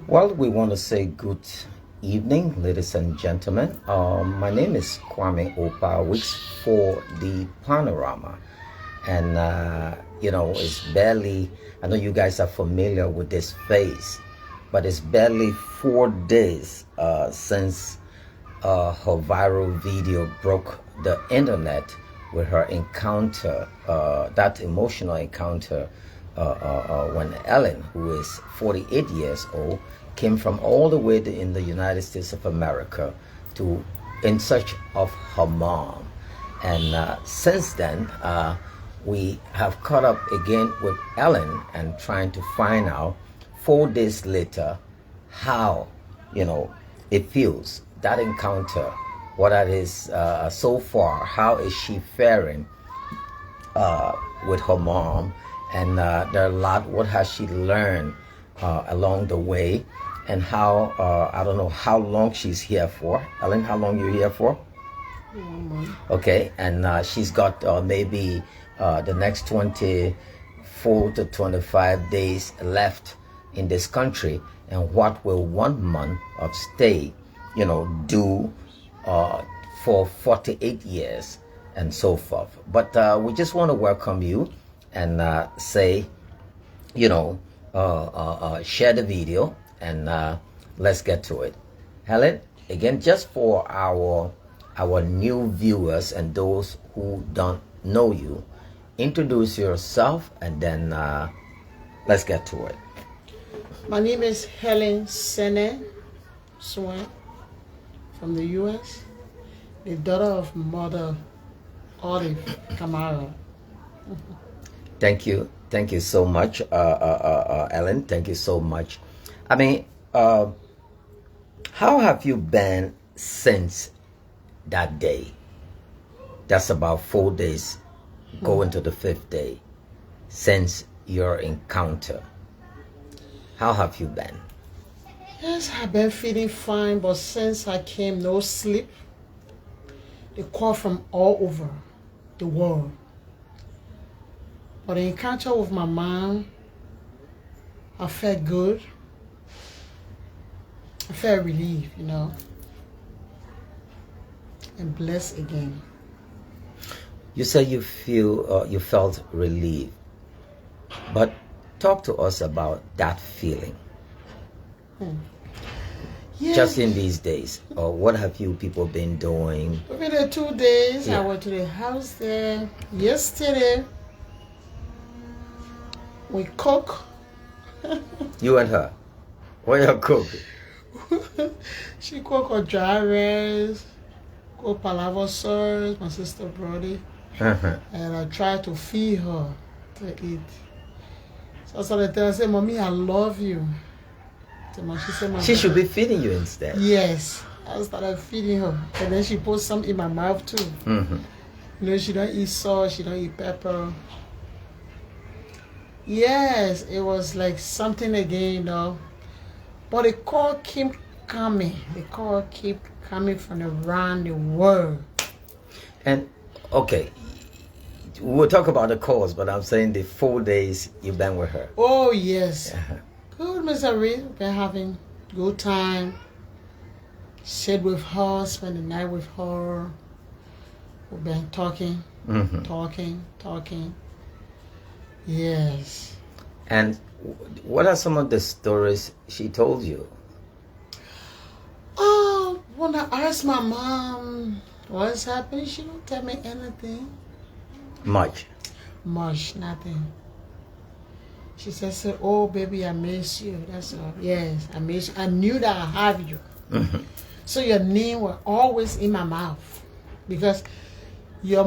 Well, we want to say good evening, ladies and gentlemen. My name is Kwame Oldpa Weeks for the Panorama. And, it's barely, I know you guys are familiar with this face, but it's barely 4 days since her viral video broke the internet with her encounter, that emotional encounter when Ellen, who is 48 years old, came from all the way in the United States of America to in search of her mom. And since then, we have caught up again with Ellen and trying to find out 4 days later how it feels, that encounter, what that is so far, how is she faring with her mom, and there are a lot. What has she learned along the way, and how I don't know how long she's here for. Ellen, how long you here for? 1 month. Okay, and she's got maybe the next 24 to 25 days left in this country, and what will 1 month of stay, do for 48 years and so forth. But we just want to welcome you and say, share the video and let's get to it. Helen, again, just for our new viewers and those who don't know you, introduce yourself and then let's get to it. My name is Helen Swan from the U.S., the daughter of Mother Olive Camara. Thank you so much, Ellen. Thank you so much. I mean, how have you been since that day? That's about 4 days, going to the 5th day since your encounter. How have you been? Yes, I've been feeling fine, but since I came, no sleep. They call from all over the world. But the encounter with my mom, I felt good. I felt relieved, and blessed again. You said you felt relieved, but talk to us about that feeling. Yes. Just in these days, or what have you people been doing? Within the 2 days, Yeah. I went to the house there yesterday. We cook. You and her. What you cook? She cook her dry rice, cook palava sauce, my sister Brody, and I try to feed her to eat. So I started telling her, I said, "Mommy, I love you." She said, She should be feeding you instead. Yes. I started feeding her. And then she put some in my mouth too. She don't eat salt, she don't eat pepper. Yes, it was like something again, But the call keep coming. The call keep coming from around the world. And okay, we'll talk about the cause, but I'm saying the 4 days you've been with her. Oh, yes. Good, Mr. Reed. Been having good time. Sit with her, spend the night with her. We've been talking. Yes. And what are some of the stories she told you? Oh, when I asked my mom what's happening, she don't tell me anything. Much, Nothing. She says, "Oh, baby, I miss you." That's all. Yes, I miss you. I knew that I have you. So your name was always in my mouth because your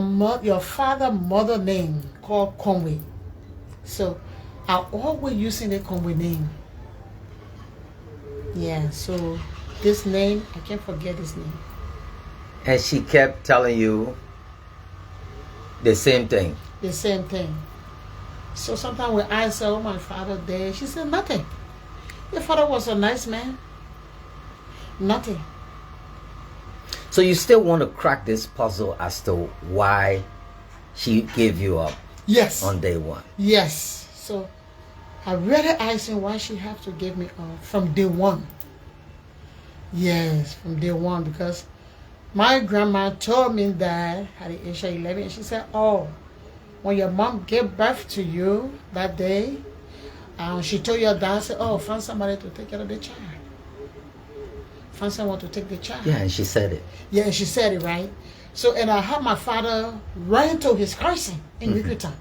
father, mother name called Conway. So I always using the Conway name. Yeah. So this name, I can't forget this name. and she kept telling you the same thing. The same thing. So sometimes when I say, "Oh, my father dead," she said, "Nothing. Your father was a nice man. Nothing." So you still want to crack this puzzle as to why she gave you up Yes. on day one? Yes. So I really asked him why she have to give me up from day one. Yes, from day one, because my grandma told me that at the age of 11, she said, oh, when your mom gave birth to you that day, she told your dad, said, oh, find somebody to take care of the child. Find someone to take the child. Yeah, and she said it. Yeah, she said it, right? So, and I had my father run to his cousin in Wichita.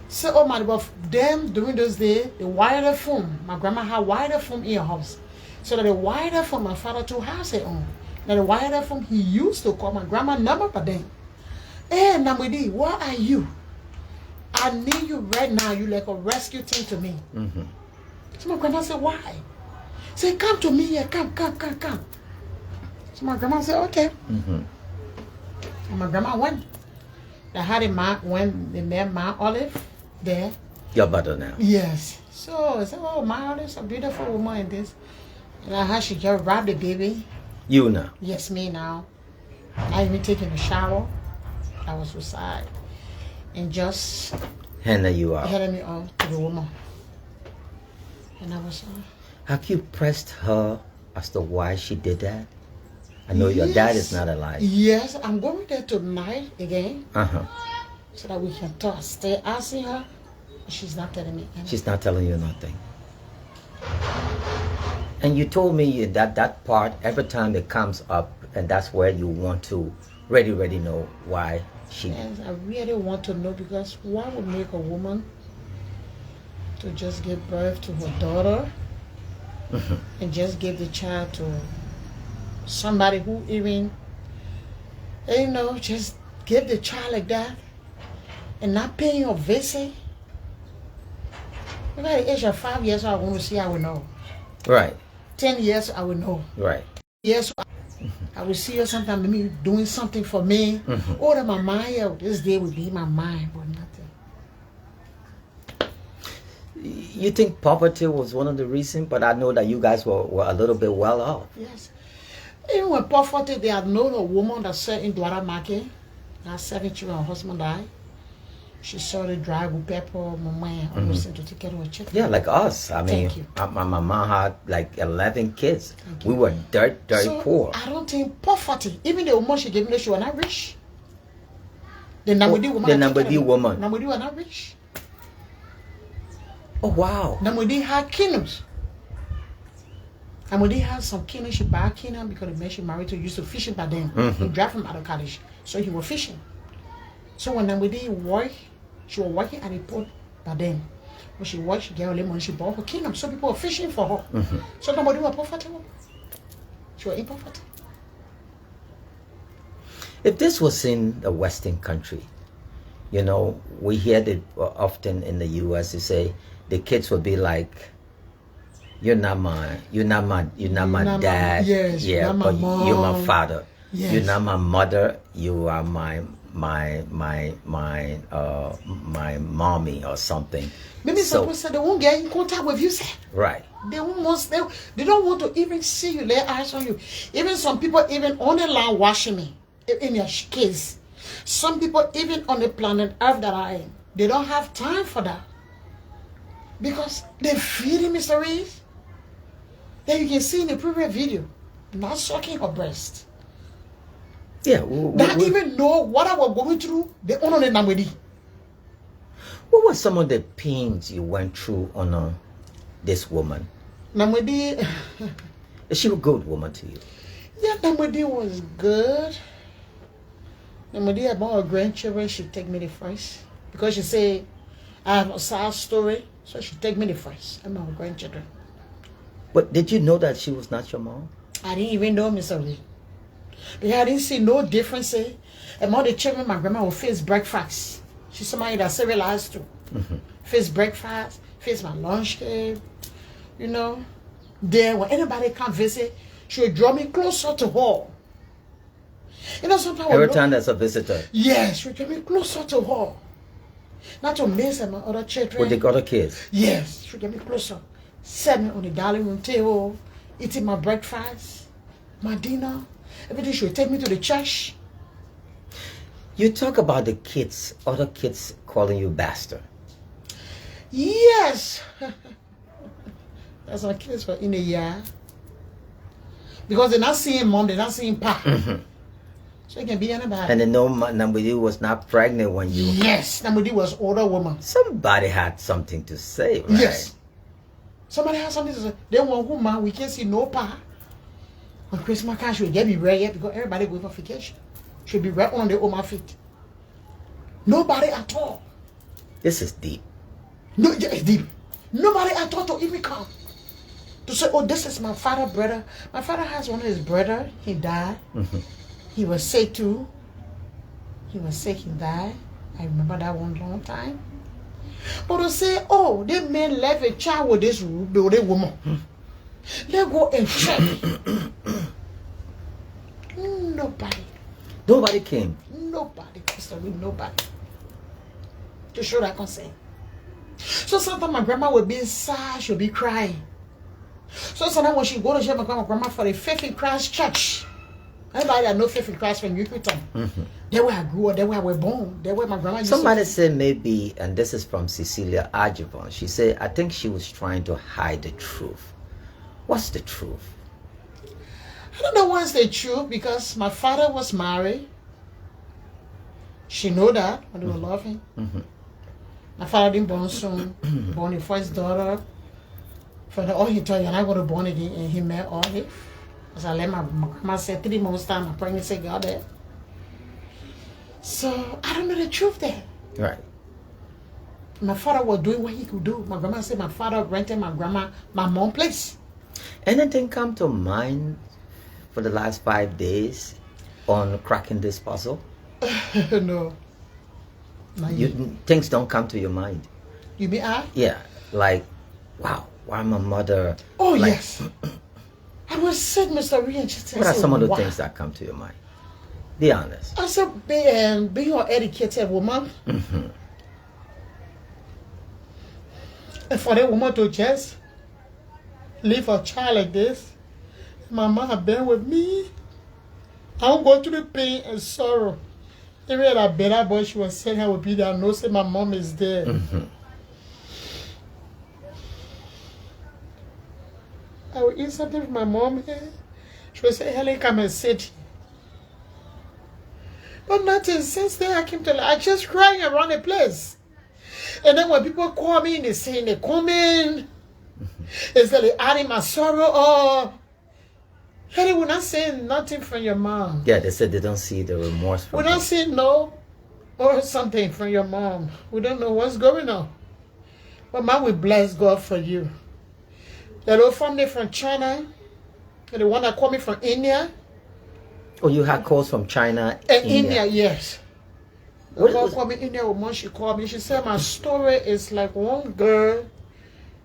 So, oh my, but them during those days, they wired a phone. My grandma had wired a phone in her house. So that they wired a phone, my father to house it on. Now the wired a phone, he used to call my grandma number, but then, hey, Namidi, where are you? I need you right now. You like a rescue team to me. So my grandma said, why? Say, come to me here, come. So my grandma said, okay. And my grandma went. They had a man, when they met Ma Olive there. Your mother now. Yes. So I said, oh, Ma Olive's a beautiful woman in this. And I had she just wrapped the baby. You now? Yes, me now. I even taking a shower. I was beside. And just handing you out. Handing me out to the woman. And I was Have you pressed her as to why she did that? I know your dad is not alive. Yes, I'm going there tonight again. So that we can talk. Stay asking her. She's not telling me anything. She's not telling you nothing. And you told me that that part, every time it comes up, and that's where you want to really know why she... Yes, I really want to know, because what would make a woman to just give birth to her daughter and just give the child to somebody who even, just give the child like that and not paying your visit? Because at the age of 5 years, I want to see, I will know. Right. 10 years, I will know. Right. Yes, I will see you sometime, maybe doing something for me. Oh, that my mind, this day will be my mind, but nothing. You think poverty was one of the reasons? But I know that you guys were a little bit well off. Yes. Even when poverty, they had known a woman that sat in Dwara Market. Her 7 children, her husband died. She saw the dry with pepper, mama, almost to take care of her children. Yeah, like us. I mean, my mama had like 11 kids. We were dirt poor. I don't think poverty, even the woman she gave me, she was not rich. The Namudi woman. The Namudi woman. Namudi was not rich. Oh, wow. Namudi had canoes. Namudi had some canoes. She bought canoe because the man she married to used to fishing by then. He drive him out of college. So he was fishing. So when Namudi worked, she was working at the port by then. When she worked, she got a money, she bought her kingdom. So people were fishing for her. So nobody was poverty. She was in poverty. If this was in a Western country, we hear it often in the U.S. They say the kids would be like, you're not my dad. Yes, yeah, you're not my mom. You're my father. Yes. You're not my mother. You are my mommy or something. Maybe some people say they won't get in contact with you, sir. Right. They don't want to even see you, lay eyes on you. Even some people even on the line watching me, in your case. Some people even on the planet Earth that I am, they don't have time for that. Because they're feeding Mr. Reeves. Then you can see in the previous video, not sucking her breast. Yeah, Not even know what I was going through. They only know Namudi. What were some of the pains you went through on this woman? Namudi. Is she a good woman to you? Yeah, Namudi was good. Namudi, about her grandchildren, she take me the first. Because she say, I have a sad story, so she take me the first. I'm her grandchildren. But did you know that she was not your mom? I didn't even know Mr. Lee. Because I didn't see no difference. Among the children, my grandma would face breakfast. She's somebody that civilized too. Face breakfast, face my lunch came, Then when anybody come visit, she would draw me closer to her. Sometimes every time there's a visitor. Yes, she would draw me closer to her. Not to miss my other children. With the other kids? Yes, she would get me closer. Set me on the dining room table, eating my breakfast, my dinner. Everything she would take me to the church. You talk about the kids, other kids calling you bastard. Yes. That's our kids for in a year. Because they're not seeing mom, they're not seeing pa. So it can be anybody. And then no, Namudi was not pregnant when you... Yes, Namudi was older woman. Somebody had something to say, right? Yes. Somebody has something to say. They want woman, we can't see no pa. On Christmas time, should get me ready yet because everybody going for vacation. Should be right on their own feet. Nobody at all. This is deep. No, it's deep. Nobody at all to even come. To say, oh, this is my father, brother. My father has one of his brother. He died. He was sick too. He was sick, he died. I remember that one long time. But to say, oh, they man left a child with this woman. Let go and check. Nobody. Nobody came. Nobody. Nobody. To show that consent. So sometimes my grandma would be sad, she'll be crying. So sometimes when she go to my grandma for the Faith in Christ church. Everybody that know Faith in Christ from Yukuton. That's where I grew up, that's where I was born. That's where my grandma used Somebody said maybe, and this is from Cecilia Ajivon, she said, I think she was trying to hide the truth. What's the truth? I don't know what's the truth because my father was married. She know that when they were loving. My father didn't born soon. Born the first daughter. For the all he told you, I'm not going to born again, and he met Olive. As I let my grandma say 3 months time, my pregnancy got there. So I don't know the truth there. Right. My father was doing what he could do. My grandma said my father rented my mom place. Anything come to mind for the last 5 days on cracking this puzzle? No. Things don't come to your mind. You mean I? Yeah. Like, wow, why my mother... Oh, like, yes. I was sick, Mr. Rian. What are some of the things that come to your mind? Be honest. I said, being an educated woman. And for that woman to just leave a child like this, my mom had been with me. I'm going through the pain and sorrow. Even that better boy, she was saying I would be there. I know, say my mom is there. I would eat something with my mom here. She would say, Helen, come and sit. But nothing. Since then, I came to I just crying around the place. And then when people call me, they say they come in. It's like they adding my sorrow. Oh, Helen, we're not saying nothing from your mom. Yeah, they said they don't see the remorse from We're not saying no or something from your mom. We don't know what's going on. But man, we bless God for you. The little family from China, and the one that called me from India. Oh, you had calls from China? India, yes. The girl was... called me India woman, she called me. She said my story is like one girl,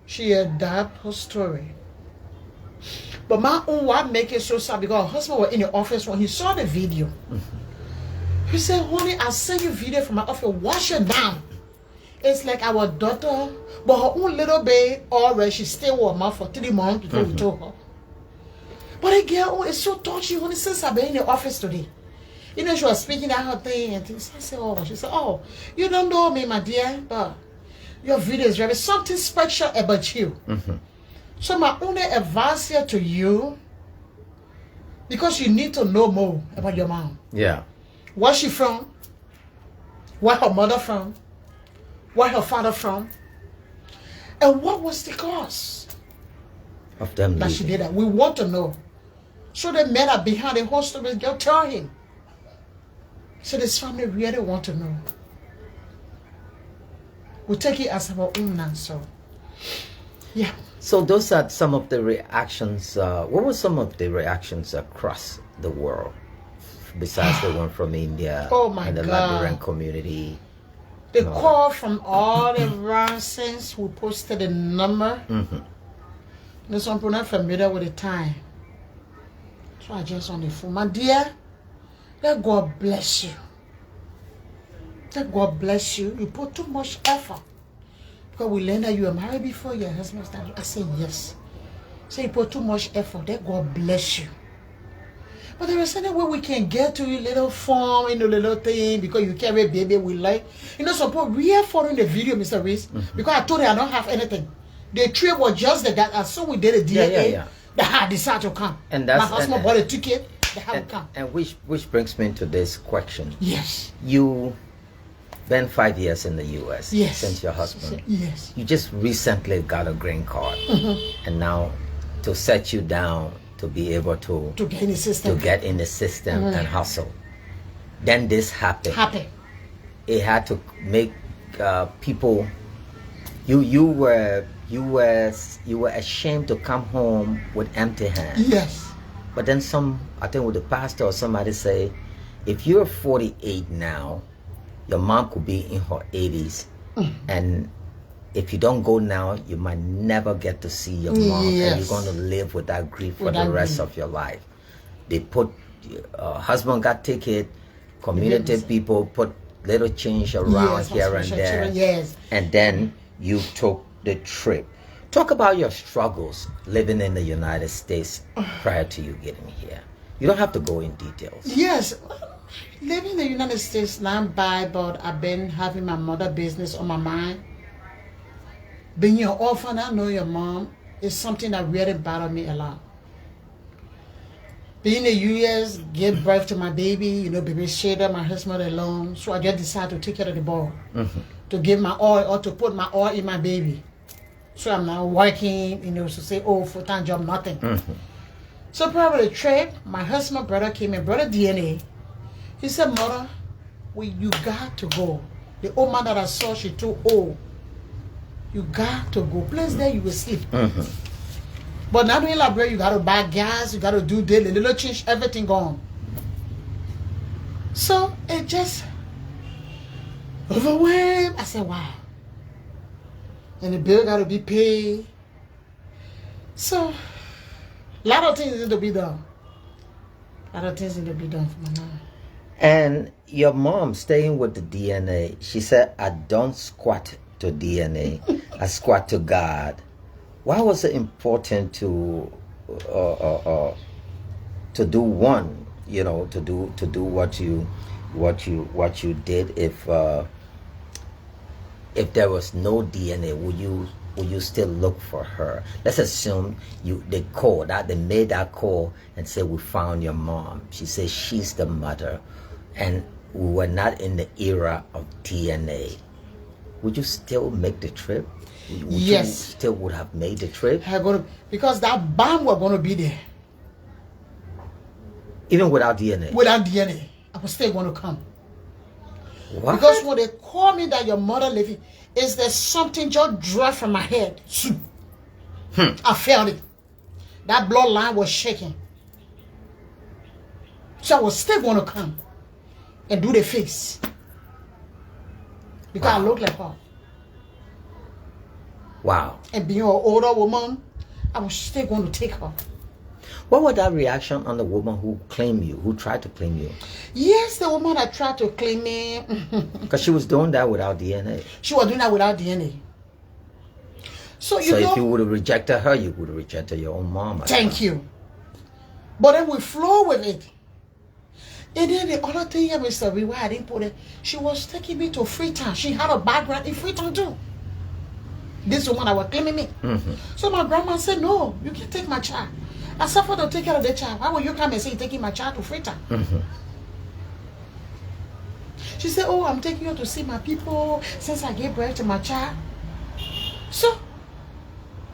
she adapted her story. But my own wife make it so sad because her husband was in the office when he saw the video. He said, honey, I sent you video from my office, wash it down. It's like our daughter, but her own little babe already, she stayed with her mom for 3 months before we told her. But the girl, it's so touchy, honey, since I've been in the office today. You know, she was speaking at her thing and things. I said, oh, she said, oh, you don't know me, my dear, but your video is very something special about you. So my only advice here to you, because you need to know more about your mom. Yeah. Where she from? Where her mother from? Where her father from? And what was the cause of them that she did that? We want to know. So the men are behind the whole story. They'll tell him. So this family really want to know. We take it as our own answer. Yeah. So those are some of the reactions. What were some of the reactions across the world? Besides the one from India and the Liberian community. The call from all the since we posted the number. There's some people not familiar with the time. So I just on the phone. My dear, let God bless you. Let God bless you. You put too much effort. Because we learned that you were married before your husband started. I said yes. So you put too much effort. Let God bless you. But there is any way we can get to a little form, little thing, because you carry a baby we like. Suppose we are following the video, Mr. Reese, because I told her I don't have anything. The trip was just that as soon we did a DNA, the heart decided to come. And that's, my husband bought a ticket, the heart will come. And which brings me to this question. Yes. You been 5 years in the U.S. since your husband. Yes. You just recently got a green card. And now to set you down to be able to get in the system, and hustle. Then this happened. It had to make people. You were ashamed to come home with empty hands. Yes. But then I think with the pastor or somebody say, if you're 48 now, your mom could be in her 80s, and if you don't go now, you might never get to see your mom, and you're going to live with that grief for the rest of your life. They put, husband got ticket, community people put little change around here and there, and then you took the trip. Talk about your struggles living in the United States prior to you getting here. You don't have to go in details. Yes. Living in the United States, not bad, but I've been having my mother business on my mind. Being an orphan, I know your mom, is something that really bothered me a lot. Being in the U.S., gave birth to my baby, baby shader, my husband alone. So I just decided to take care of the ball. To give my all, or to put my all in my baby. So I'm not working, to say, full-time job, nothing. So probably the trip, my husband, brother came and brought a DNA. He said, Mother, you got to go. The old man that I saw, she too old. You got to go. Place there, you will sleep. But now in Liberia, you got to buy gas, you got to do daily, little change, everything gone. So it just overwhelmed. I said, wow. And the bill got to be paid. So a lot of things need to be done. A lot of things need to be done for my mom. And your mom, staying with the DNA, she said, I don't squat to DNA, I squat to God. Why was it important to do one, to do what you did? If there was no DNA, would you still look for her? Let's assume they made that call and said, we found your mom. She says she's the mother, and we were not in the era of DNA. Would you still make the trip? Yes. You still would have made the trip? Because that bomb was going to be there. Even without DNA? Without DNA. I was still going to come. What? Because when they call me that your mother living, is there something just dropped from my head? I felt it. That bloodline was shaking. So I was still going to come and do the face. Because I look like her. Wow. And being an older woman, I was still going to take her. What was that reaction on the woman who claimed you, who tried to claim you? Yes, the woman that tried to claim me. Because she was doing that without DNA. She was doing that without DNA. So if you would have rejected her, you would have rejected your own mom. Thank you. But then we flow with it. And then the other thing, Mr. B, why I didn't put it, she was taking me to Freetown. She had a background in Freetown too. This woman that was claiming me. So my grandma said, no, you can't take my child. I suffered to take care of the child. Why will you come and say you're taking my child to Freetown? She said, oh, I'm taking you to see my people since I gave birth to my child. So,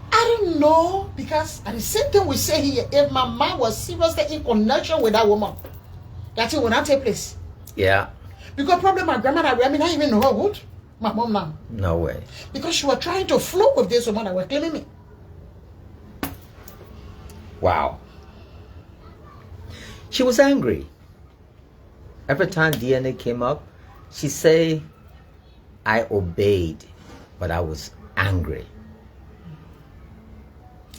I don't know, because at the same thing we say here, if my mom was seriously in connection with that woman, that it will not take place. Yeah. Because probably my grandmother, I mean, I even know her good. My mom now. No way. Because she was trying to flow with this woman that was claiming me. Wow. She was angry. Every time DNA came up, she say, I obeyed, but I was angry.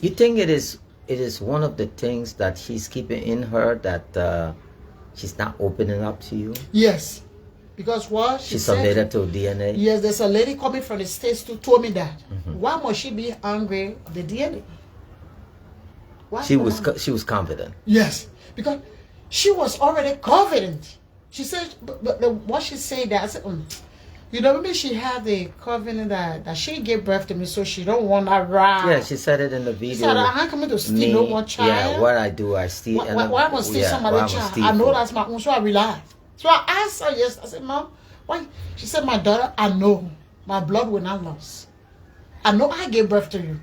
You think it is one of the things that she's keeping in her, that she's not opening up to you? Yes. Because what? She submitted to DNA? Yes, there's a lady coming from the States who told me that. Why must she be angry of the DNA? She was confident. Yes. Because She was already covenant. She said, but what she said that I said, you know, maybe she had the covenant that she gave birth to me, so she don't want to ride. Yeah, she said it in the video. She said, I'm coming to steal no more child. Yeah, what I do, I steal. Why am I steal somebody's child? I know that's my own, so I realized. So I asked her, yes. I said, Mom, why? She said, my daughter, I know my blood will not lose. I know I gave birth to you.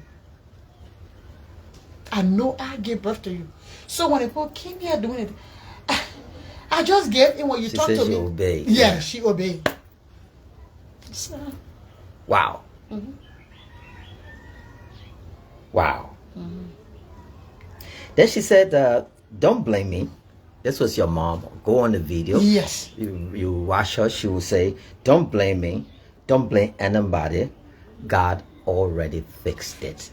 I know I gave birth to you. So when people came here doing it, I just gave in what you talked to me. She obeyed. Yeah, she obeyed. So, wow. Mm-hmm. Wow. Mm-hmm. Then she said, don't blame me. This was your mom. Go on the video. Yes. You watch her. She will say, don't blame me. Don't blame anybody. God already fixed it.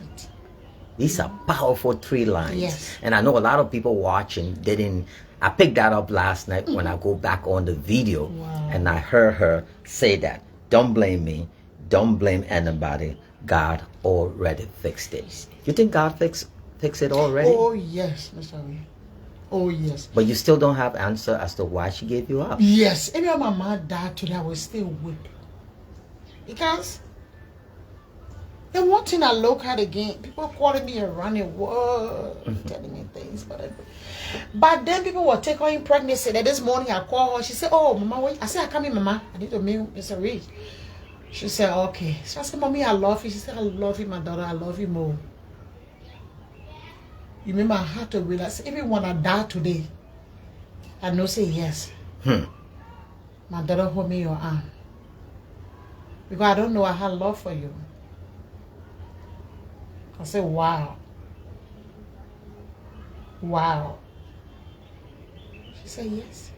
These are powerful 3 lines. Yes. And I know a lot of people watching didn't. I picked that up last night when I go back on the video. Wow. And I heard her say that. Don't blame me. Don't blame anybody. God already fixed it. You think God fixed it already? Oh, yes, Mr. Ray. Oh, yes. But you still don't have answer as to why she gave you up. Yes. Even when my mom died today, I was still weak. Because the one thing I look at again, people calling me around the world, telling me things, but then people were taking her in pregnancy. That this morning I called her. She said, "Oh, Mama, wait." I said, "I come in, Mama. I need to meet Mr. Reed." She said, "Okay." So I said, "Mommy, I love you." She said, "I love you, my daughter. I love you more." You remember, I had to realize, even when I die today, I know say yes. My daughter, hold me your arm. Because I don't know I had love for you. I said, wow. Wow. She said, yes.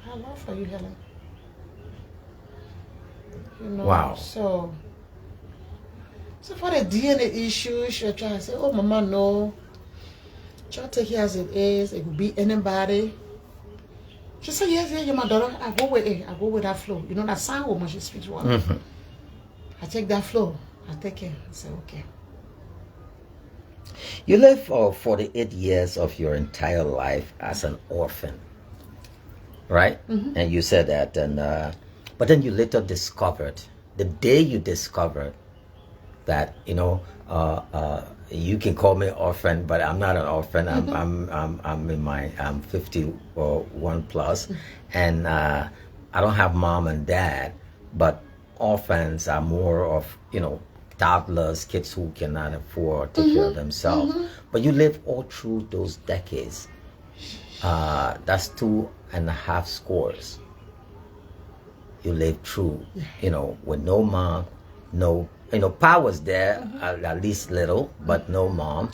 I have love for you, Helen. You know, wow. So for the DNA issue, she'll try to say, oh, Mama, no. Try to take it as it is. It could be anybody. She said, yes, yeah, you're my daughter. I go with it. I go with that flow. You know, that sound woman, she speaks one. I take that flow. I take it. I say, okay. You lived for 48 years of your entire life as an orphan, right? And you said that, but then you later discovered, the day you discovered that, you know, you can call me orphan, but I'm not an orphan. I'm 51 plus, and I don't have mom and dad, but orphans are more of, you know, toddlers, kids who cannot afford to take care of themselves. But you live all through those decades. That's 2.5 scores. You lived through, you know, with no mom, no, you know, Pa was there, at least little, but no mom.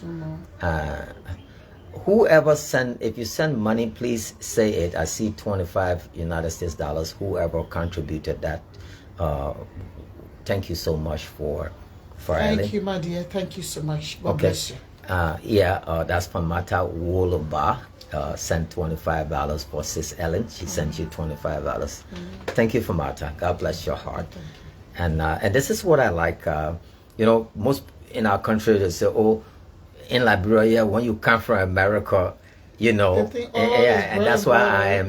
Whoever send, if you send money, please say it. I see 25 United States dollars. Whoever contributed that, thank you so much for Thank Ellen. you, my dear. Thank you so much. God bless you. That's from Mata Woloba. Sent $25 for Sis Ellen. She sent you $25. Thank you for Martha. God bless your heart. And this is what I like. You know, most in our country they say, oh, in Liberia, when you come from America, you know, and that's why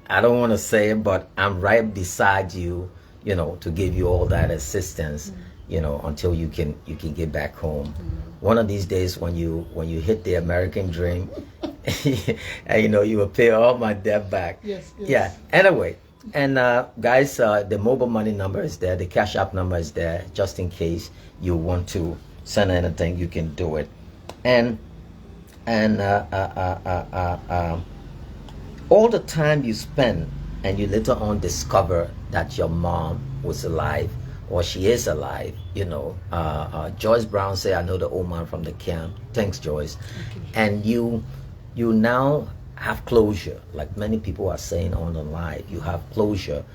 I don't want to say it, but I'm right beside you, you know, to give you all that assistance, you know, until you can get back home. One of these days when you hit the American dream, and, you know, you will pay all my debt back. Yes. Yeah. Anyway, and guys, the mobile money number is there. The Cash App number is there, just in case you want to send anything. You can do it. And all the time you spend, and you later on discover that your mom was alive, or she is alive, you know. Joyce Brown said, I know the old man from the camp. Thanks, Joyce. And you now have closure, like many people are saying on the live. You have closure.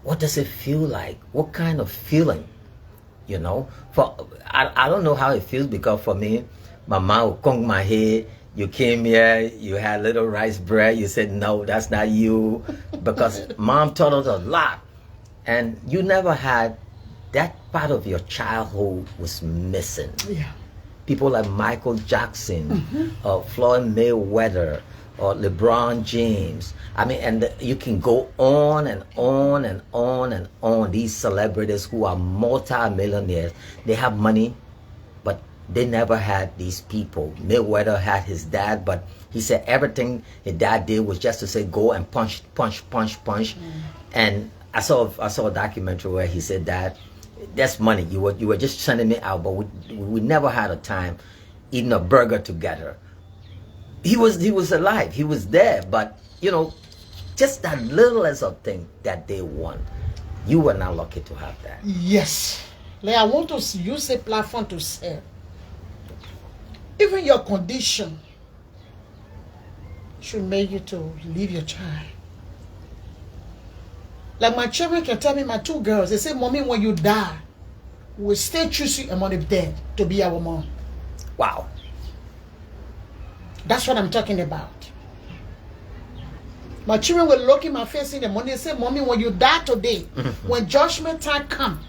What does it feel like? What kind of feeling? You know, I don't know how it feels, because for me, my mom would conk my head. You came here, you had little rice bread. You said, no, that's not you, because mom taught us a lot. And you never had that part of your childhood was missing. Yeah. People like Michael Jackson, Floyd Mayweather, or LeBron James. I mean, and you can go on and on and on and on. These celebrities who are multi-millionaires, they have money, but they never had these people. Mayweather had his dad, but he said everything his dad did was just to say go and punch. And I saw a documentary where he said that that's money. You were just sending it out, but we never had a time eating a burger together. He was alive. He was there, but just that littlest of thing that they want. You were not lucky to have that. Yes. Like I want to use a platform to say, even your condition should make you to leave your child. Like my children can tell me, my two girls, they say, Mommy, when you die, we'll still choose you among the dead to be our mom. Wow. That's what I'm talking about. My children will look in my face in the morning and say, Mommy, when you die today, when judgment time comes,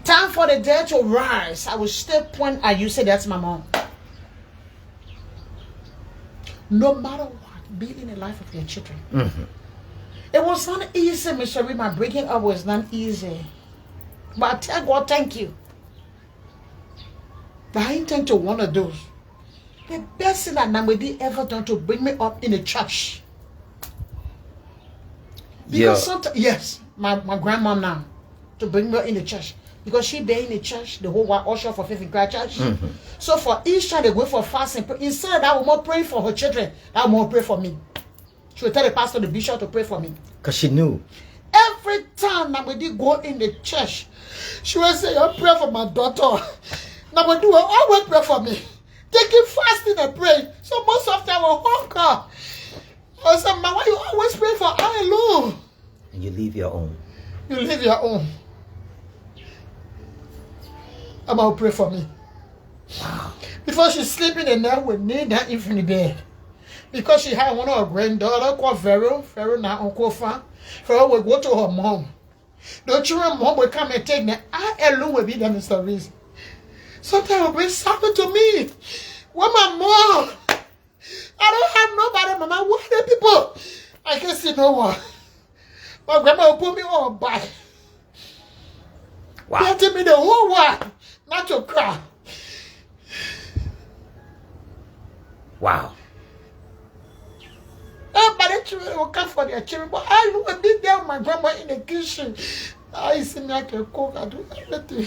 time for the dead to rise, I will still point at you, say, that's my mom. No matter what, be in the life of your children. It was not easy, Mr. Reed. My breaking up was not easy. But I tell God, thank you. But I intend to one of those. The best thing that Namwedi ever done to bring me up in the church. Because sometimes, yes, my grandma now, to bring me up in the church. Because she been in the church, the whole while usher for Faith in Christ Church. So for each time they go for fasting, instead of that, I will more pray for her children, I will more pray for me. She would tell the pastor, the bishop to pray for me. Because she knew. Every time Namwedi go in the church, she will say, you pray for my daughter. Namedi will always pray for me. Taking fasting and praying. So most of them will hunger. I said, Mama, why you always pray for I alone? And you leave your own. You leave your own. Mama will pray for me. Wow. Before she sleep in the night with me, that in the bed. Because she had one of her granddaughter called Vero now Uncle Fan. Vero will go to her mom. The children mom will come and take me. I alone will be the Mr. Reese. Sometimes it will bring something to me. What my mom? I don't have nobody, Mama. What are the people? I can't see no one. My grandma will put me on back. Wow. Telling me the whole world not to cry. Wow. Everybody children will come for their children, but I will be there with my grandma in the kitchen. I see me, I can cook, I do everything.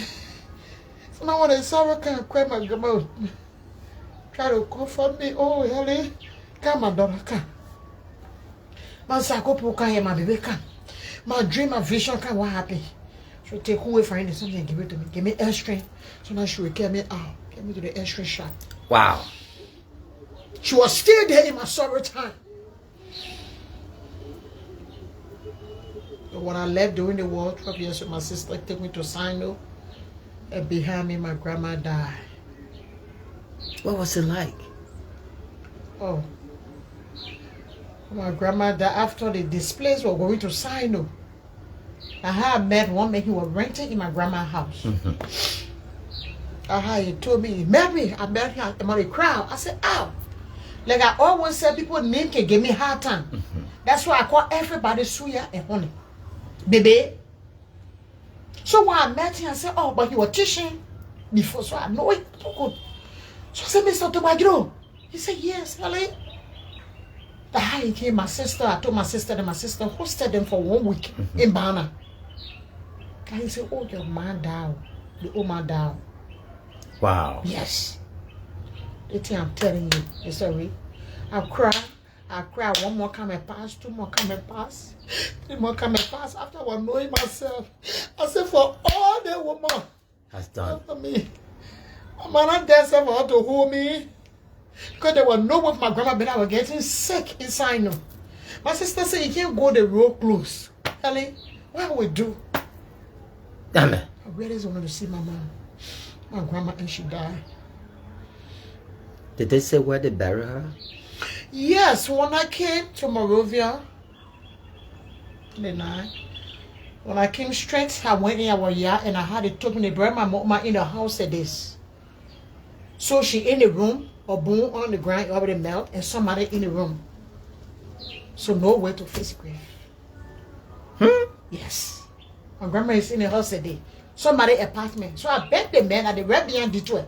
So now when I saw her, I cry, my grandma try to comfort me. Oh, Helen, come, my daughter, come. My psycho can my baby come. My dream, my vision can, what happened? She'll take away from something and give it to me. Give me air strength. So now she will carry me out. Get me to the air strength shop. Wow. She was still there in my sorrow time. But when I left during the war, 12 years with my sister, took me to Sino. And behind me, my grandma died. What was it like? Oh. My grandma died after the displays were going to Sino. I had met one man, he was renting in my grandma's house. He told me, he met me. I met him among the crowd. I said, ow. Like I always said, people name can give me hard time. That's why I call everybody Suya and Honey. Baby. So when I met him, I said, oh, but he was teaching before, so I know it so good. So I said, Mr. Tobagiro. He said, yes, Helen. The high came, my sister, I told my sister that my sister hosted them for 1 week in Bana. And he said, oh, your man down. The old man down. Wow. Yes. The thing I'm telling you, it's sorry. I cry. One more come and pass, 2 more come and pass, 3 more come and pass. After I was knowing myself, I said, for all the woman has done for me, my man danced for her to hold me. Because there was no way for my grandma, but I was getting sick inside. No. My sister said, you can't go the road close. Helen, what we do? Damn it. I really just wanted to see my mom. My grandma, and she died. Did they say where they bury her? Yes, when I came to Morovia, the night, when I came straight, I went in our yard and I had it took me to bury my mama in the house at this. So she in the room, or boom on the ground, already melt, and somebody in the room. So no way to face grave. Yes. My grandma is in the house a day. Somebody apartment. So I begged the man at the right behind the door.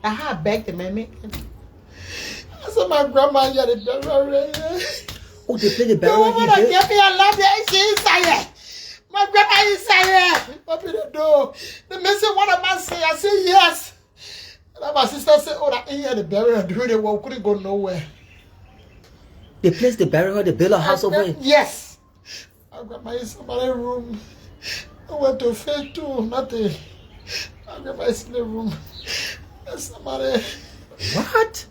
I begged the man. I said my grandma had the burial. Oh, they play the burial here. No, give me a love there. She inside. My grandma is inside. Open the door. The man said, what am I saying? I said, yes. And my sister said, oh, that ain't the burial. During the war, couldn't go nowhere. They placed the burial, they built a house over it? Yes. My grandma is in somebody's room. I went to phase 2, nothing. My grandma is in the room. There's somebody. What?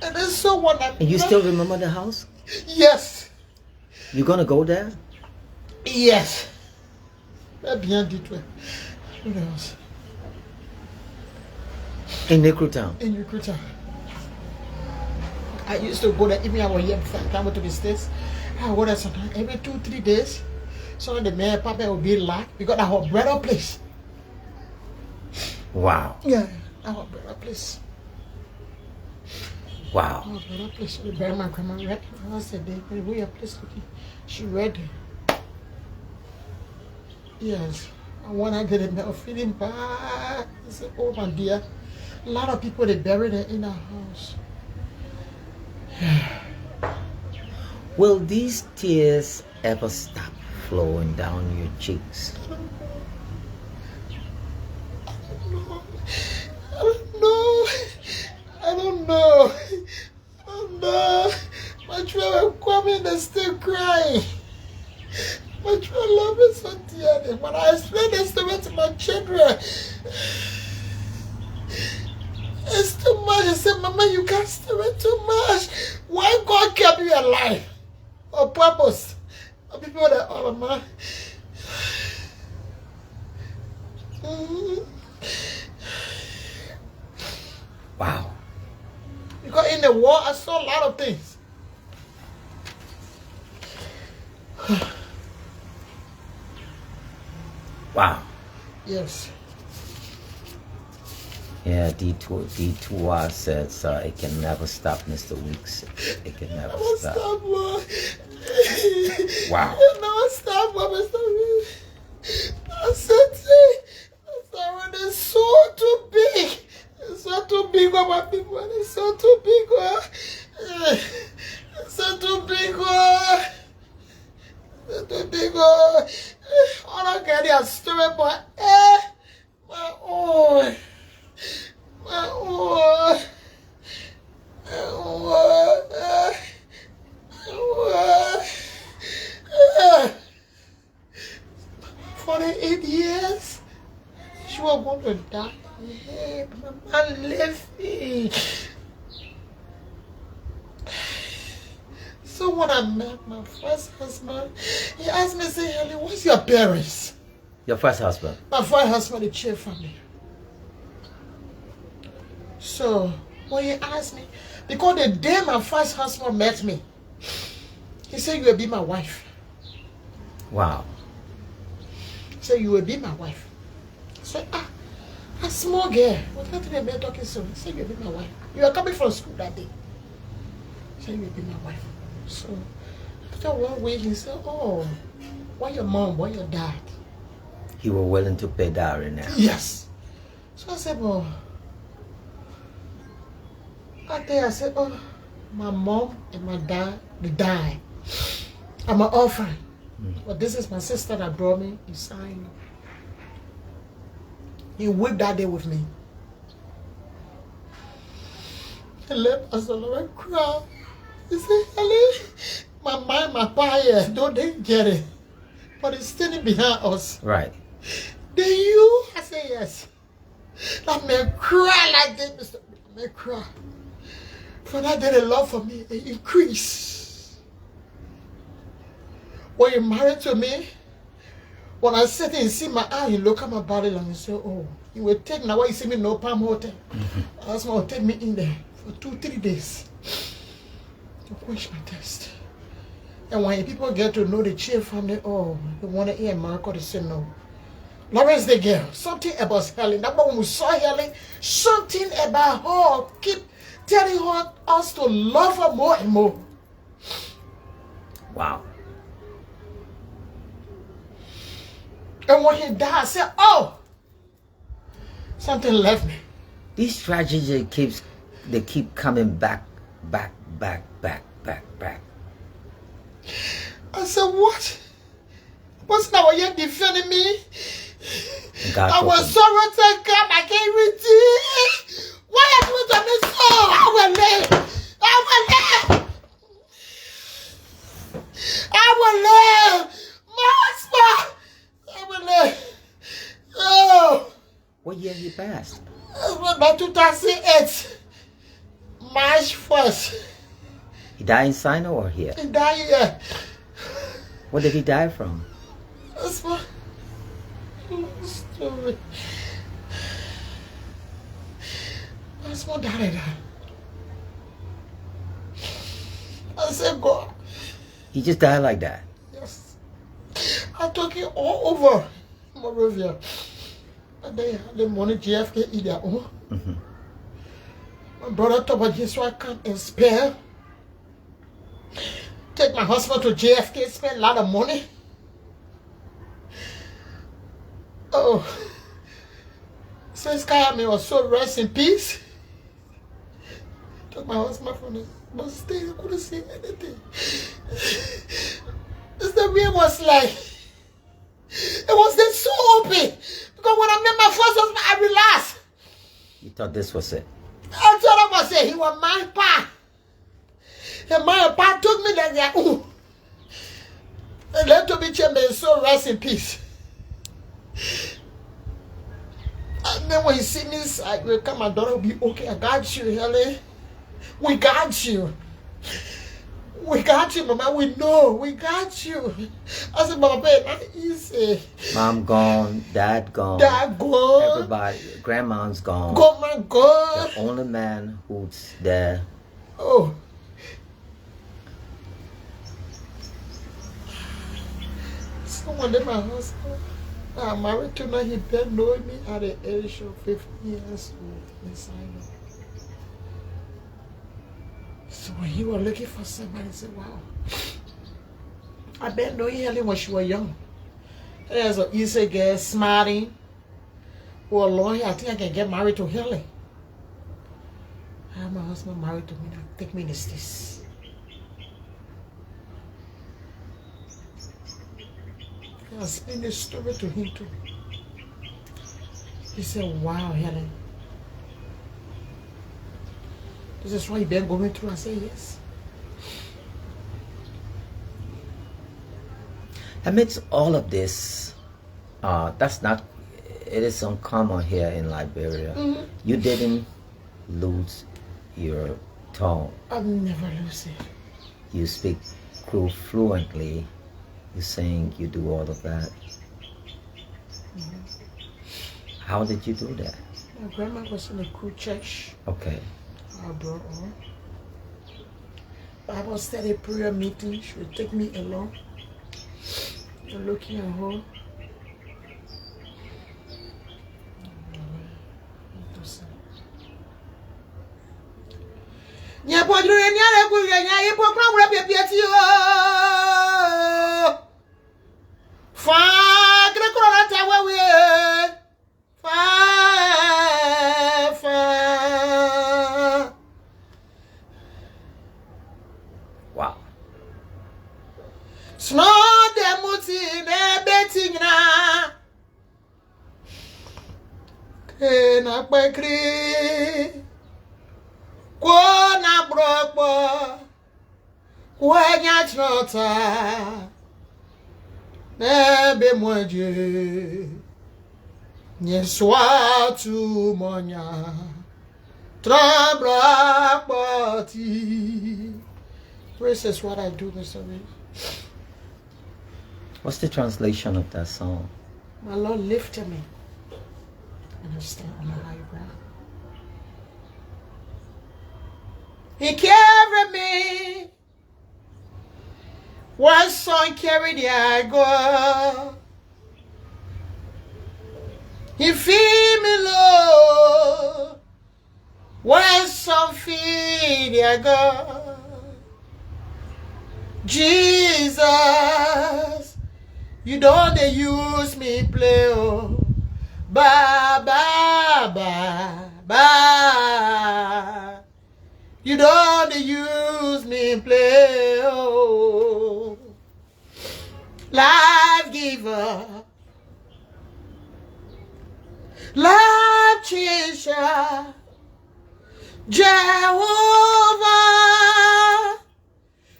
And there's someone that. And you still remember the house? Yes. You gonna go there? Yes. Right behind it. Who knows? In Necrutown? In Necrutown. I used to go there, even I was here before I came to the States. I go there sometimes, every 2-3 days. So the man, Papa will be locked because I have better place. Wow. Yeah, I have better place. Wow. I have better place. So bury my grandma right. I said, the way your place looking, she read it. Yes. And when I get it, I'm feeling bad. I said, oh my dear. A lot of people, they buried her in our house. Will these tears ever stop flowing down your cheeks? I don't know. I don't know. I don't know. My children Kwame, they're still crying. My children love me so dearly. When I explain this story to my children, it's too much. I said, Mama, you can't stir it too much. Why God kept you alive? On purpose. The people that are Mama. Wow. Because in the war, I saw a lot of things. Wow. Yes. Yeah, D2R says it can never stop, Mr. Weeks. It can never stop. Wow. It never stop, Mr. Weeks. I said, it's so too big. It's so too big for my people. It's so too big. It's so too big. It's too big. I don't get your story, but my own. My own. My own. 48 years. She was going to die. Hey, Mama left me. So when I met my first husband, he asked me, say, Helen, what's your parents? Your first husband? My first husband, the chief family. So when he asked me, because the day my first husband met me, he said, you will be my wife. Wow. He said, you will be my wife. I said, a small girl. What kind of the man talking so? He said, you will be my wife. You are coming from school that day. He said, you will be my wife. So after 1 week, he said, oh, what your mom, what your dad? He was willing to pay dowry now. Yes. So I said, well, I said, oh, my mom and my dad, they died. I'm an orphan. But this is my sister that brought me. He signed. He wept that day with me. He left us alone and cried. He said, Helen, my mind, my fire, don't they get it? But it's standing behind us. Right. Then you? I said, yes. That man cried like this, Mr. That man cried. For that day, the love for me, it increased. When you married to me, when I sit and see my eye, you look at my body and you say, oh, you will take now why you see me no Palm Hotel. That's why will take me in there for 2-3 days to quench my thirst. And when people get to know the chief family, oh, they want to hear Marco, they say no. Lawrence the girl. Something about Helen. That when we saw Helen, something about her keep telling her us to love her more and more. Wow. And when he died, I said, oh, something left me. These tragedies keep coming back. I said, what? What's now you defending me? I was so rotten, God, I can't read it. Why are you doing me so? I will live. My husband. I will live. Oh. What year he passed? About 2008. March 1st. He died in Sino or here? He died here. What did he die from? That's my story. That's my daddy. I said, God. He just died like that? Yes. I took it all over Moravia. And they had the money JFK eat their own. My brother told me just so I can't spare. Take my husband to JFK, spend a lot of money. Oh. Since Kayame was so rest in peace. Took my husband from the bus station, I couldn't see anything. The way was like, it was then so open. Because when I met my first husband, I relaxed. You thought this was it? I thought I was saying he was my pa. And my pa took me there, ooh. And let to be chamber so rest in peace. And then when he see me inside, will come, my daughter will be okay. I got you, Helen. We got you. We got you, Mama. We know. We got you. I said, Mama, babe, not easy. Mom gone. Dad gone. Dad gone. Everybody. Grandma's gone. Grandma gone. The only man who's there. Oh. Someone did my husband. I'm married to now. He been knowing me at the age of 15 years old inside. So when he was looking for somebody, he said, wow. I been knowing Helen when she was young. There's an easy girl, smarting. Well, long I think I can get married to Helen. I have my husband married to me now. Take me in the States. I explained this story to him too. He said, wow, Helen. This is what you've been going through. I said, yes. Amidst all of this, that's not, it is uncommon here in Liberia. You didn't lose your tongue. I've never lose it. You speak fluently. You sing, you do all of that. How did you do that? My grandma was in a crew church. Okay. I brought her. Bible study prayer meeting. She would take me along. And looking at her. Wow. Snow de muti ne betina. Kena kwekri. Kona brokbo. Kwenya chnota. Nebe mweje. Nyeswa tu monya. Trabra pati. This is what I do, Mr. Reed. What's the translation of that song? My Lord lifted me. And I stand on the high ground. He carried me. One son carried the I go. He feed me low. When some feed ya God. Jesus, you don't dey use me play, oh. Ba, ba, ba, ba. You don't dey use me play, oh. Life giver, life changer, Jehovah,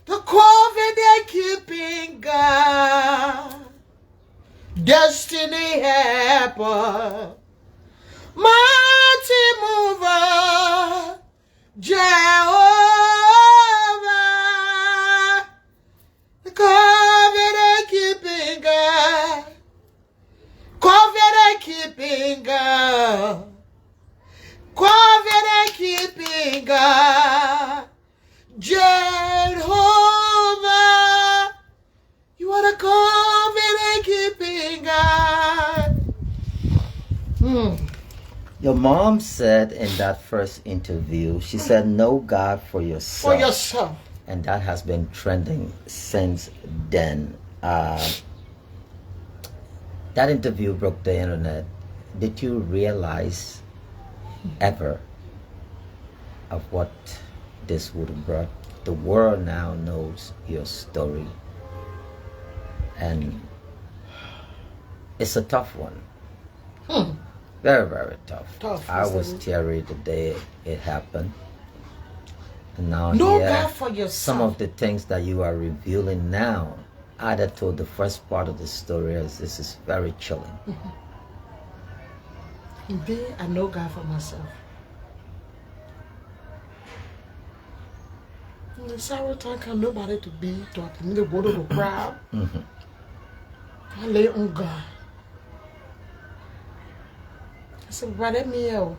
the covenant keeping God, destiny helper, mighty mover, Jehovah, the covenant keeping God, covenant keeping God, covenant keeping God, Jehovah, you are the covenant keeping God. Your mom said in that first interview, she said, know God for yourself. For yourself. And that has been trending since then. That interview broke the internet. Did you realize ever of what this would have brought? The world now knows your story. And it's a tough one. Very, very tough. I was teary the day it happened. And now Know here, God for yourself. some of the things that you are revealing now, I'd have told the first part of the story as this is very chilling. Indeed, I know God for myself. In the sorrow time, can nobody to be talking. Me to go to the crowd. I lay on God. I said, brother, me out.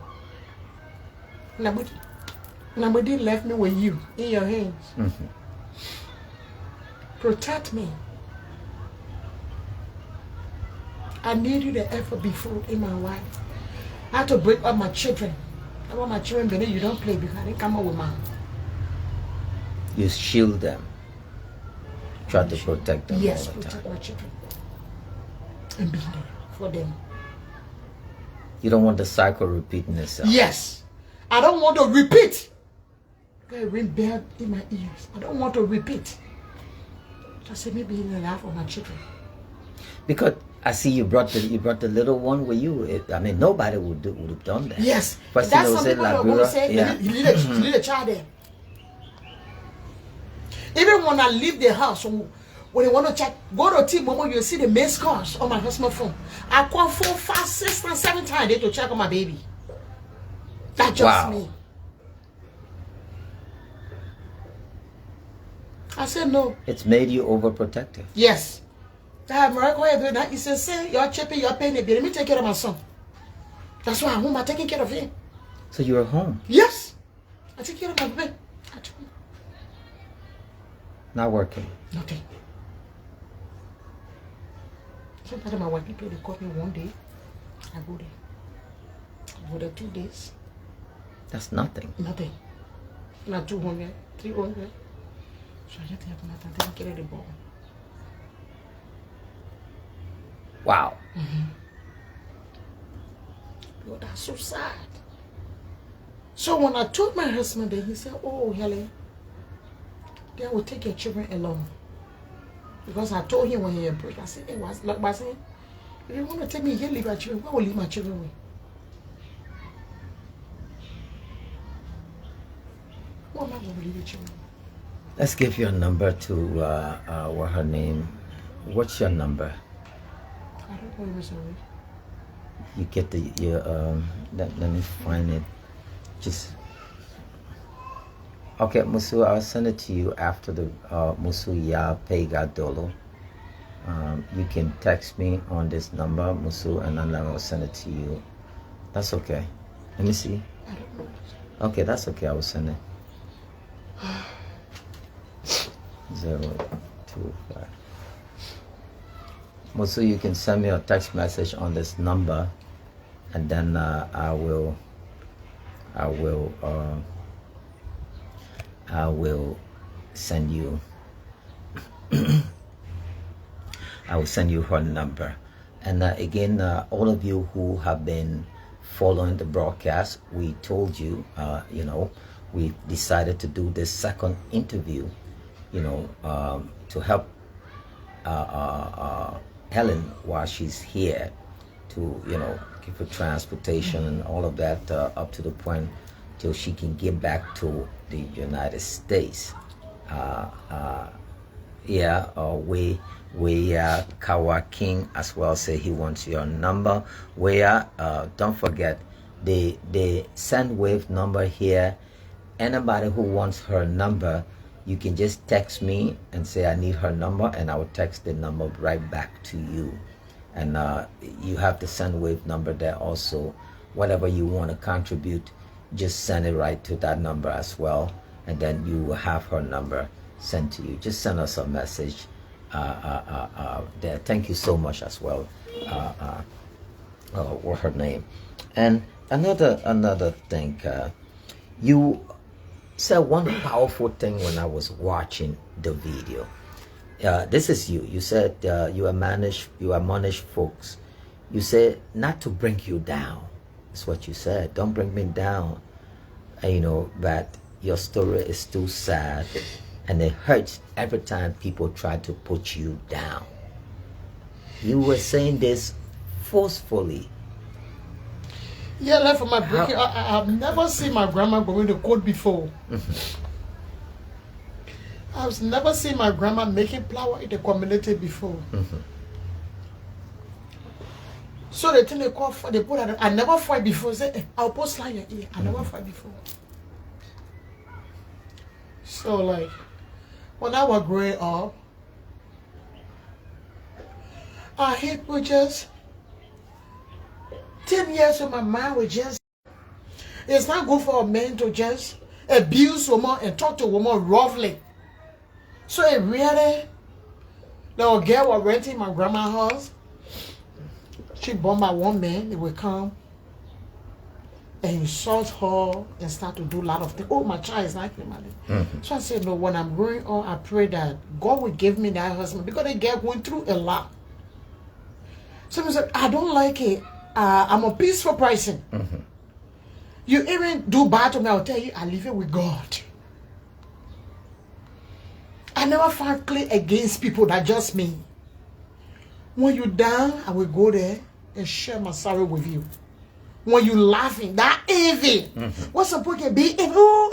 Nobody left me with you in your hands. Protect me. I need you to ever be full in my life. I had to break up my children. I want my children, but you don't play because I didn't come up with mine. You shield them. Try to protect them Yes, all the protect time. my children. And be there for them. You don't want the cycle repeating itself. Yes. I don't want to repeat. I ring bell in my ears. I don't want to repeat. Just let me be in the life of my children. Because I see you brought the little one with you. I mean, nobody would have done that. Yes. First That's thing some they people would that say, want to say, yeah. you need a child there. Even when I leave the house, when they want to check, go to T-Mobile, you'll see the missed calls on my husband's phone. I call 4, 5, 6, and 7 times to check on my baby. That's just me. I said no. It's made you overprotective. Yes. That America, that you say, you're chipping, you're paying it. Let me take care of my son. That's why I'm home. I'm taking care of him. So you're home? Yes. I take care of my baby. Not working? Nothing. Sometimes my white people, they call me one day. I go there. I go there 2 days. That's nothing. Nothing. Not 200, 300. So I just have nothing. Take care of the ball. Wow. Oh, that's so sad. So when I told my husband that, he said, oh, Helen, they will take your children alone. Because I told him when he approached, I said, hey, what's like by saying, if you want to take me here, leave my children, where will leave my children with? Where am I going to leave your children? Let's give your number to what her name. What's your number? I don't know if it's already. You get let me find it. Just okay, Musu, I'll send it to you after the Musu Ya Pega Dolo. You can text me on this number, Musu, and then I'll send it to you. That's okay. Let me see. I don't know. Okay, that's okay. I will send it. 025. Musu, you can send me a text message on this number, and then I will send you I will send you her number. And again, all of you who have been following the broadcast, we told you, you know, we decided to do this second interview, you know, to help Helen while she's here, to, you know, give her transportation and all of that up to the point till she can get back to the United States. Kawa King as well say he wants your number. Don't forget the Sendwave number here. Anybody who wants her number, you can just text me and say I need her number, and I will text the number right back to you. And you have the Sendwave number there also. Whatever you want to contribute, just send it right to that number as well, and then you will have her number sent to you. Just send us a message there. Thank you so much as well. What's her name? And another thing, you said one powerful thing when I was watching the video. This is you. You said you admonish folks. You said not to bring you down. That's what you said. Don't bring me down. You know that your story is too sad, and it hurts every time people try to put you down. You were saying this forcefully. Yeah, like for my breaking, I've never seen my grandma going to court before. I've never seen my grandma making flour in the community before. So the thing they call for, they put I never fight before. Say, hey, I'll post slide your ear. I never fight before. So like, when I was growing up, I hate with just 10 years of my mind was just, it's not good for a man to just abuse a woman and talk to a woman roughly. So it really, the girl was renting my grandma's house. She born by one man, they would come and insult her and start to do a lot of things. Oh, my child is not human. So I said, no, when I'm growing up, I pray that God will give me that husband, because the girl went through a lot. Someone said, I don't like it. I'm a peaceful person. You even do bad to me, I'll tell you, I leave it with God. I never fight clear against people that just me. When you're down, I will go there and share my sorrow with you. When you laughing, that envy. What's the point? Be evil.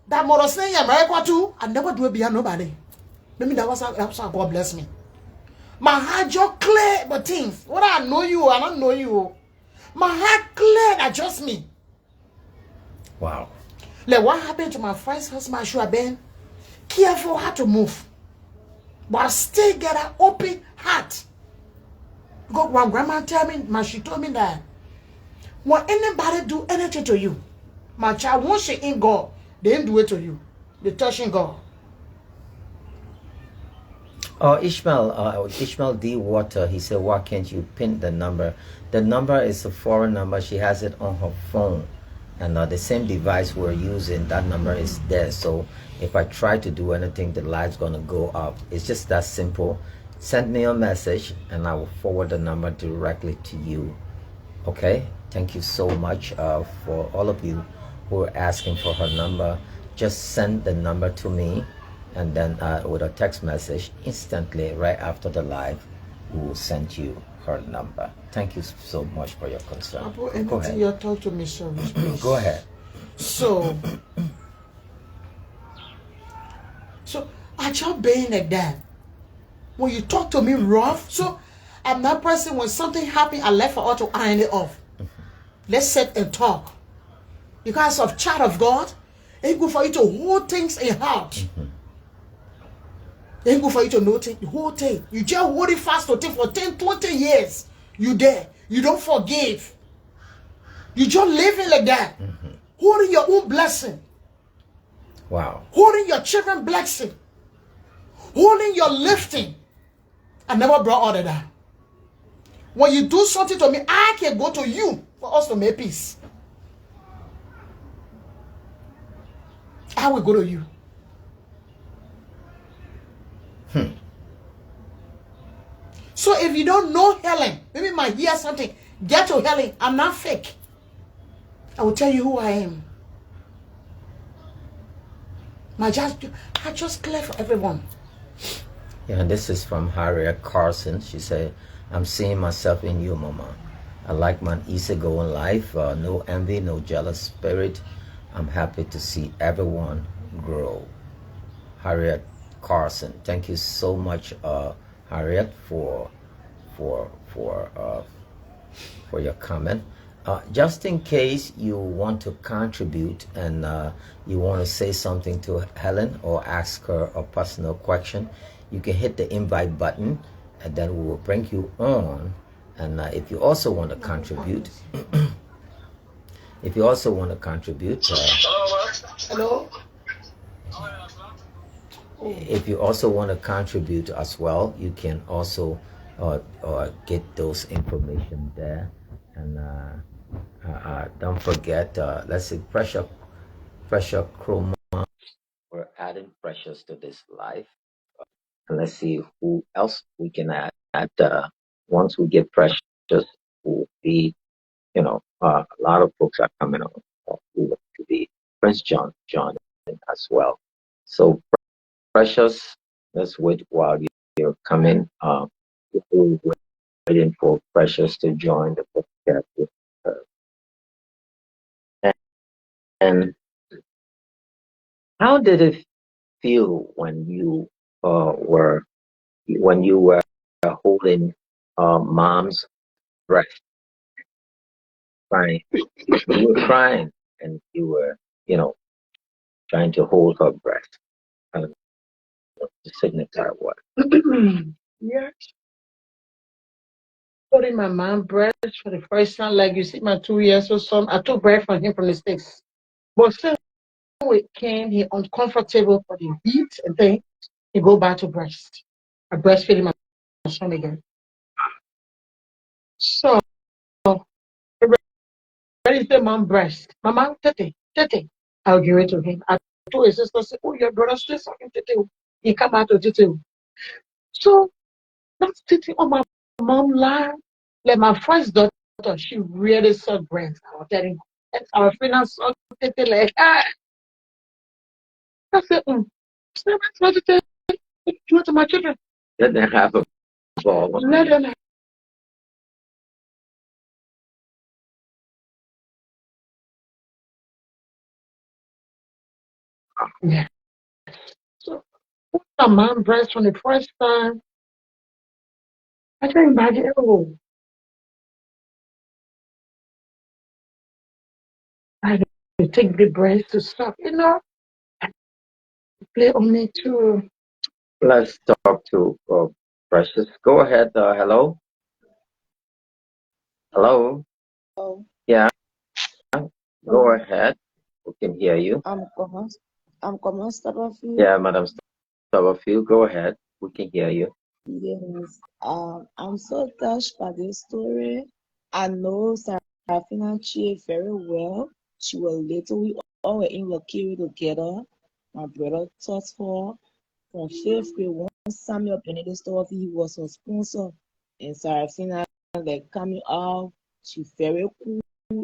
That mother saying America too. I never do it behind nobody. Maybe that's how God bless me. My heart just clear, but things. What I know you, I don't know you. My heart clear, that just me. Wow. Like what happened to my first husband? I should have been careful how to move, but I still get an open heart. Because when grandma she told me that when anybody do anything to you, my child, once she in God, they didn't do it to you. They touching God. Ishmael D. Water, he said, why can't you pin the number? The number is a foreign number. She has it on her phone. And the same device we're using, that number is there. So if I try to do anything, the live's going to go up. It's just that simple. Send me a message and I will forward the number directly to you. Okay? Thank you so much for all of you who are asking for her number. Just send the number to me, and then with a text message instantly right after the live, we will send you her number. Thank you so much for your concern. Go ahead. You talk to me, sir. Go ahead. So I just being like that. When you talk to me rough, so I'm that person. When something happens, I left for her to iron it off. Let's sit and talk. Because of child of God, it's good for you to hold things in heart. It's good for you to know the whole thing. You just hold it fast to think for 10, 20 years. You there. You don't forgive. You just living like that. Holding your own blessing. Wow. Holding your children's blessing. Holding your lifting. I never brought all of that. When you do something to me, I can go to you for us to make peace. I will go to you. So if you don't know Helen, maybe you might hear something. Get to Helen. I'm not fake. I will tell you who I am. I just clear for everyone. Yeah, this is from Harriet Carson. She said, I'm seeing myself in you, Mama. I like my easygoing life, no envy, no jealous spirit. I'm happy to see everyone grow. Harriet Carson, thank you so much, Harriet, for your comment. Just in case you want to contribute and you want to say something to Helen or ask her a personal question, you can hit the invite button and then we will bring you on. And if you also want to contribute, Hello? If you also want to contribute as well, you can also get those information there. And don't forget, let's see, pressure chroma. We're adding pressures to this live. And let's see who else we can add. Once we get pressures, will be, a lot of folks are coming on who want to be Prince John as well. So Precious, let's wait while you're coming. We're waiting for Precious to join the podcast with her. And how did it feel when you were holding mom's breast, crying? You were crying, and you were, trying to hold her breast. And the signature what? Yeah. Holding my mom breast for the first time, like you see my 2 years or so. I took breath from him from the States. But still, when it came, he uncomfortable for the heat and thing. He go back to breast. I breastfeeding my son again. So, when he say mom breast, mama, tete. I'll give it to him. I told his sister, say, oh, your brother still sucking tete. He come out to tete. So, that's tete on my mom line. Like my first daughter, she really sucked breast. I was telling her, our friends sucked tete like, I said, still not tete. Do it to my children. Let them have a ball. Let them have. Yeah. So, my mom breast from the first time, I can't imagine, oh, I take the breast to suck, play on it too. Let's talk to Precious. Go ahead. Hello. Hello. Oh, Yeah. Go ahead. We can hear you. I'm Kwame Oldpa Yeah, Madam Stubblefield. Go ahead. We can hear you. Yes. I'm so touched by this story. I know Sarafina Chi very well. She was little. We all were in Wakiri together. My brother taught her from fifth grade. One Samuel Benedict store, he was her sponsor. And Sarafina, like coming out, she very cool,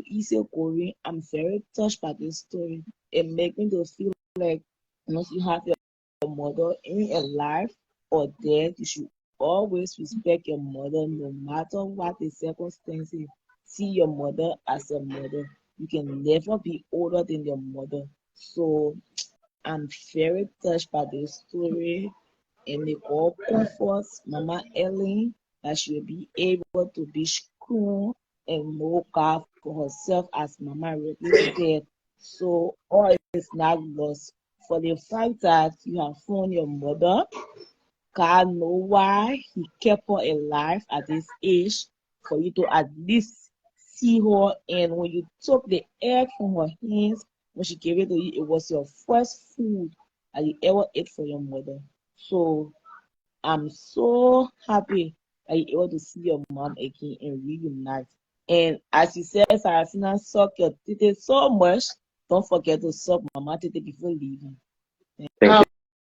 easy going. I'm very touched by this story. It makes me to feel like once you have your mother in a life or dead, you should always respect your mother no matter what the circumstances. See your mother as a mother. You can never be older than your mother. So I'm very touched by this story and may God comfort Mama Ellen that she will be able to be strong and know God for herself as Mama really said. So all is not lost. For the fact that you have found your mother, God know why He kept her alive at this age for you to at least see her. And when you took the egg from her hands, when she gave it to you, it was your first food that you ever ate for your mother. So I'm so happy that you're able to see your mom again and reunite. And as you said, Sarafina, suck your titty so much. Don't forget to suck mama titty before leaving. Thank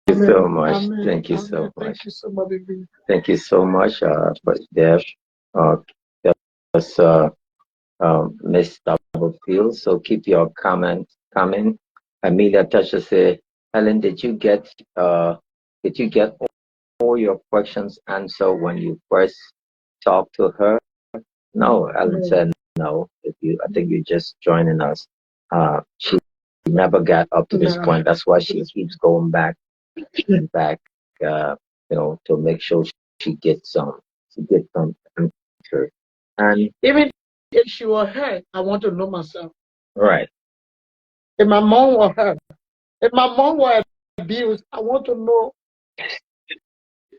you so Amen. much. Amen. Thank you so Amen. much. Thank you so much, baby. Thank you so much, First Dev. That's Miss Doublefield. So keep your comments coming. Amelia Toucher say, Helen, did you get all your questions answered when you first talked to her? No, Helen said no. I think you're just joining us. She never got up to this point. That's why she keeps going back, to make sure she gets some answer. And Even if she was hurt, I want to know myself. right, If my mom was hurt, if my mom was abused, I want to know.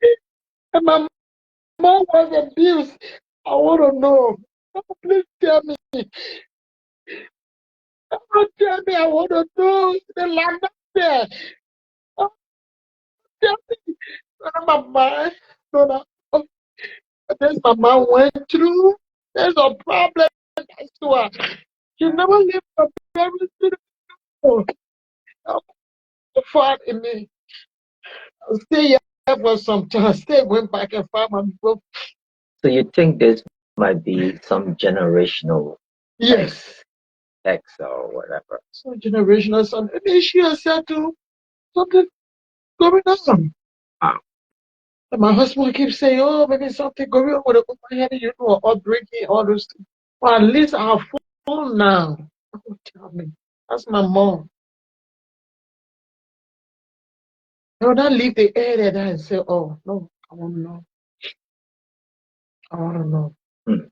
If my mom was abused, I want to know. Oh, please tell me. Oh, tell me. I want to know. The land up there. Oh, tell me. None of my mind. None of this my mom went through. There's a problem. I swear. She never lived a very beautiful. Oh, the fault in me. I'll stay here for some time. Stay went back and find my book. so you think this might be some generational Yes. X or whatever? Some generational something. Maybe she has said to something going on. Wow. And my husband keeps saying, oh, maybe something going on with the overhead, or breaking all those things. Well, at least I have phone now. Oh, tell me. That's my mom. I will not leave the area there and say, oh, no, I want to know. I want to know. Hmm.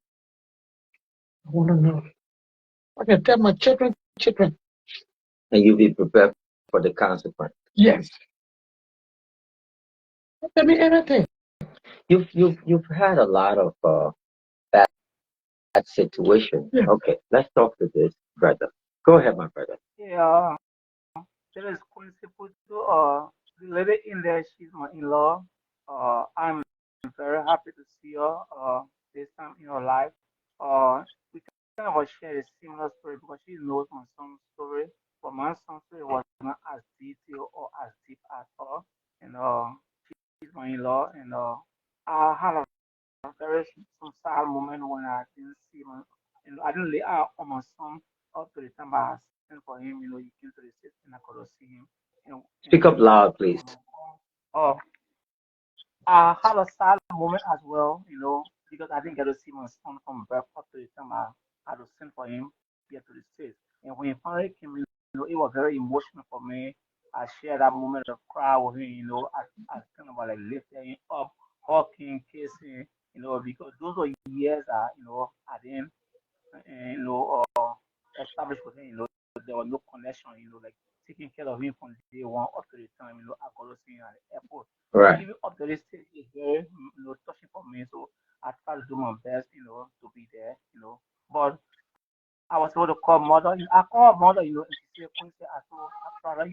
I want to know. I can tell my children. And you be prepared for the consequence. Yes. Tell me anything. You've had a lot of bad situations. Yeah. Okay, let's talk to this brother. Go ahead, my brother. Yeah, there is principle to the lady in there. She's my in-law. I'm very happy to see her this time in her life. We kind of share a similar story because she knows my son's story, but my son's story was not as detailed or as deep at all. And she's my in-law, and I had a very some sad moment when I didn't see my, I didn't lay out on my son up to the time I sent for him. He came to the States and I could see him. Speak up loud, please. Oh, I had a sad moment as well, because I didn't get to see my son from birth up to the time I had to send for him here to the States. And when he finally came in, it was very emotional for me. I shared that moment of cry with him, I kind of like lifted him up, hugging, kissing, because those were years that, I didn't, established with him, there was no connection, like taking care of him from day one up to the time, I got to see him at the airport. So Right. even up to this stage is very, touching for me. So I try to do my best, to be there, But I was able to call mother. I called mother, and she said, Quincy, I told her father, and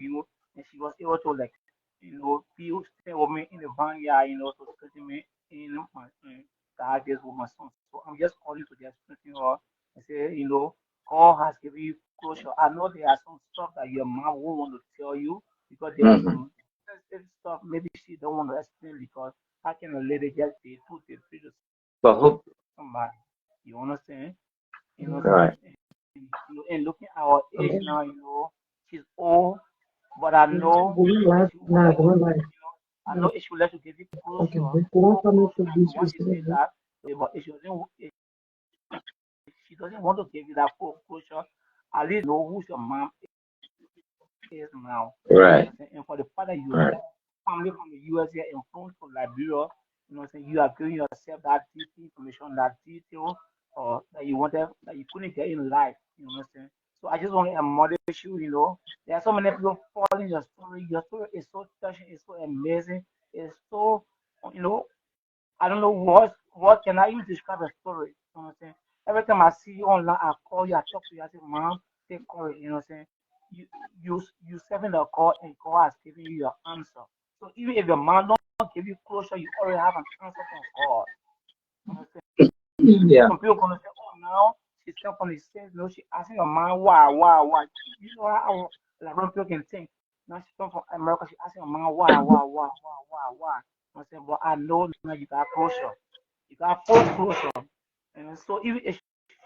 she was able to like, stay with me in the vineyard, to strengthen me in my targets with my son. So I'm just calling to just strengthen her and say, God has given you closure. I know there are some stuff that your mom won't want to tell you because there are Hmm. some sensitive stuff maybe she don't want to explain because how can a lady just day two, day three to But hope. somebody? You understand? Right. And looking at our age now, she's old, but I know she would like to, I know if she would like to give you closure, full closure. And once she says that, but if she doesn't want to give you that full closure, at least know who your mom is now. Right. And for the fact that you Right. have family from the US here and friends from Liberia, you are giving yourself that deep information, that detail, or that you wanted, that you couldn't get in life. You know what I'm saying? So I just want to admonish you. There are so many people following your story. Your story is so touching. It's so amazing. It's so, you know, I don't know what can I even describe a story. You know what I'm saying? Every time I see you online, I call you, I talk to you, I say, Mom, take courage, you know what I'm saying? You you serving the call and God has given you your answer. So even if your mom don't give you closure, you already have an answer from God. Understand? Yeah. Some people gonna say, oh, now she's come from the States. No, she asking her man why. You know how like when people can think. Now she come from America. She asking her man why. I said, but I know now you got closure. You got full closure. And so even if